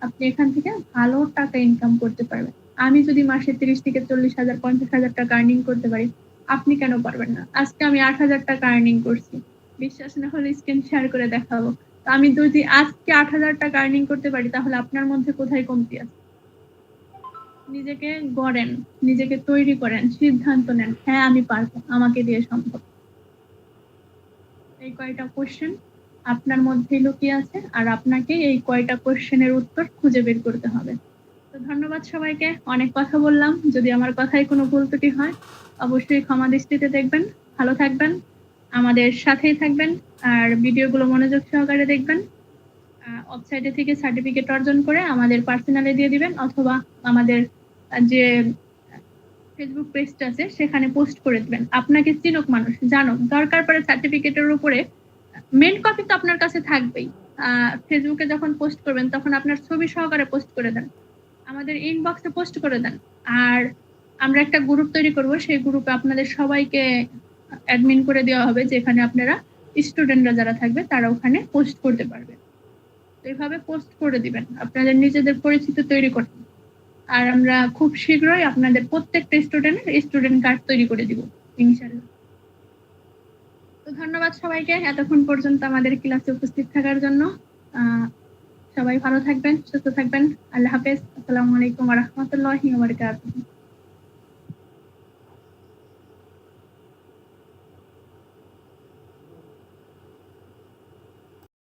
আপনি এখান থেকে ভালো টাকা ইনকাম করতে পারবেন। আমি যদি মাসে 30 থেকে 40,000, 50,000 টাকা আর্নিং করতে পারি, আপনি কেন পারবেন না? আজকে আমি 8,000 টাকা আর্নিং করছি, বিশ্বাস না হলে স্ক্রিন শেয়ার করে দেখাবো। তো আমি যদি আজকে 8,000 টাকা আর্নিং করতে পারি, তাহলে আপনার মধ্যে কোথায় কমতি আছে? নিজেকে গড়েন, নিজেকে তৈরি করেন, সিদ্ধান্ত নেন, হ্যাঁ আমি পারবো, আমাকে দিয়ে সম্ভব। এই কয়টা কোশ্চেন আপনার মধ্যেই লুকিয়ে আছে, আর আপনাকে এই কয়টা কোশ্চেনের উত্তর খুঁজে বের করতে হবে। তো ধন্যবাদ সবাইকে, অনেক কথা বললাম। যদি আমার কথায় কোনো ভুল ত্রুটি হয় অবশ্যই ক্ষমা দৃষ্টিতে দেখবেন। ভালো থাকবেন, আমাদের সাথেই থাকবেন, আর ভিডিওগুলো মনোযোগ সহকারে দেখবেন। ওয়েবসাইটে থেকে সার্টিফিকেট অর্জন করে আমাদের পার্সোনালে দিয়ে দিবেন, অথবা আমাদের যে ফেসবুক পেজটা আছে সেখানে পোস্ট করে দিবেন। আপনাকে চিনুক মানুষ, জানুক, দরকার পড়ে সার্টিফিকেটের উপরে মেন কপি তো আপনার কাছে থাকবেই। ফেসবুকে যখন পোস্ট করবেন তখন আপনার ছবি সহকারে পোস্ট করে দেন, আমাদের ইনবক্সে পোস্ট করে দেন। আর আমরা একটা গ্রুপ তৈরি করব, সেই গ্রুপে আপনাদের সবাইকে অ্যাডমিন করে দেওয়া হবে, যেখানে আপনারা স্টুডেন্টরা যারা থাকবে তারা ওখানে পোস্ট করতে পারবে। তো এইভাবে পোস্ট করে দিবেন, আপনাদের নিজেদের পরিচিতি তৈরি করবেন। আর আমরা খুব শীঘ্রই আপনাদের প্রত্যেকটা স্টুডেন্টের স্টুডেন্ট কার্ড তৈরি করে দিব ইনশাআল্লাহ। তো ধন্যবাদ সবাইকে এতক্ষণ পর্যন্ত আমাদের ক্লাসে উপস্থিত থাকার জন্য। সবাই ভালো থাকবেন, সুস্থ থাকবেন। আল্লাহ হাফেজ। আসসালামু আলাইকুম ওয়া রাহমাতুল্লাহি ওয়া বারাকাতুহু।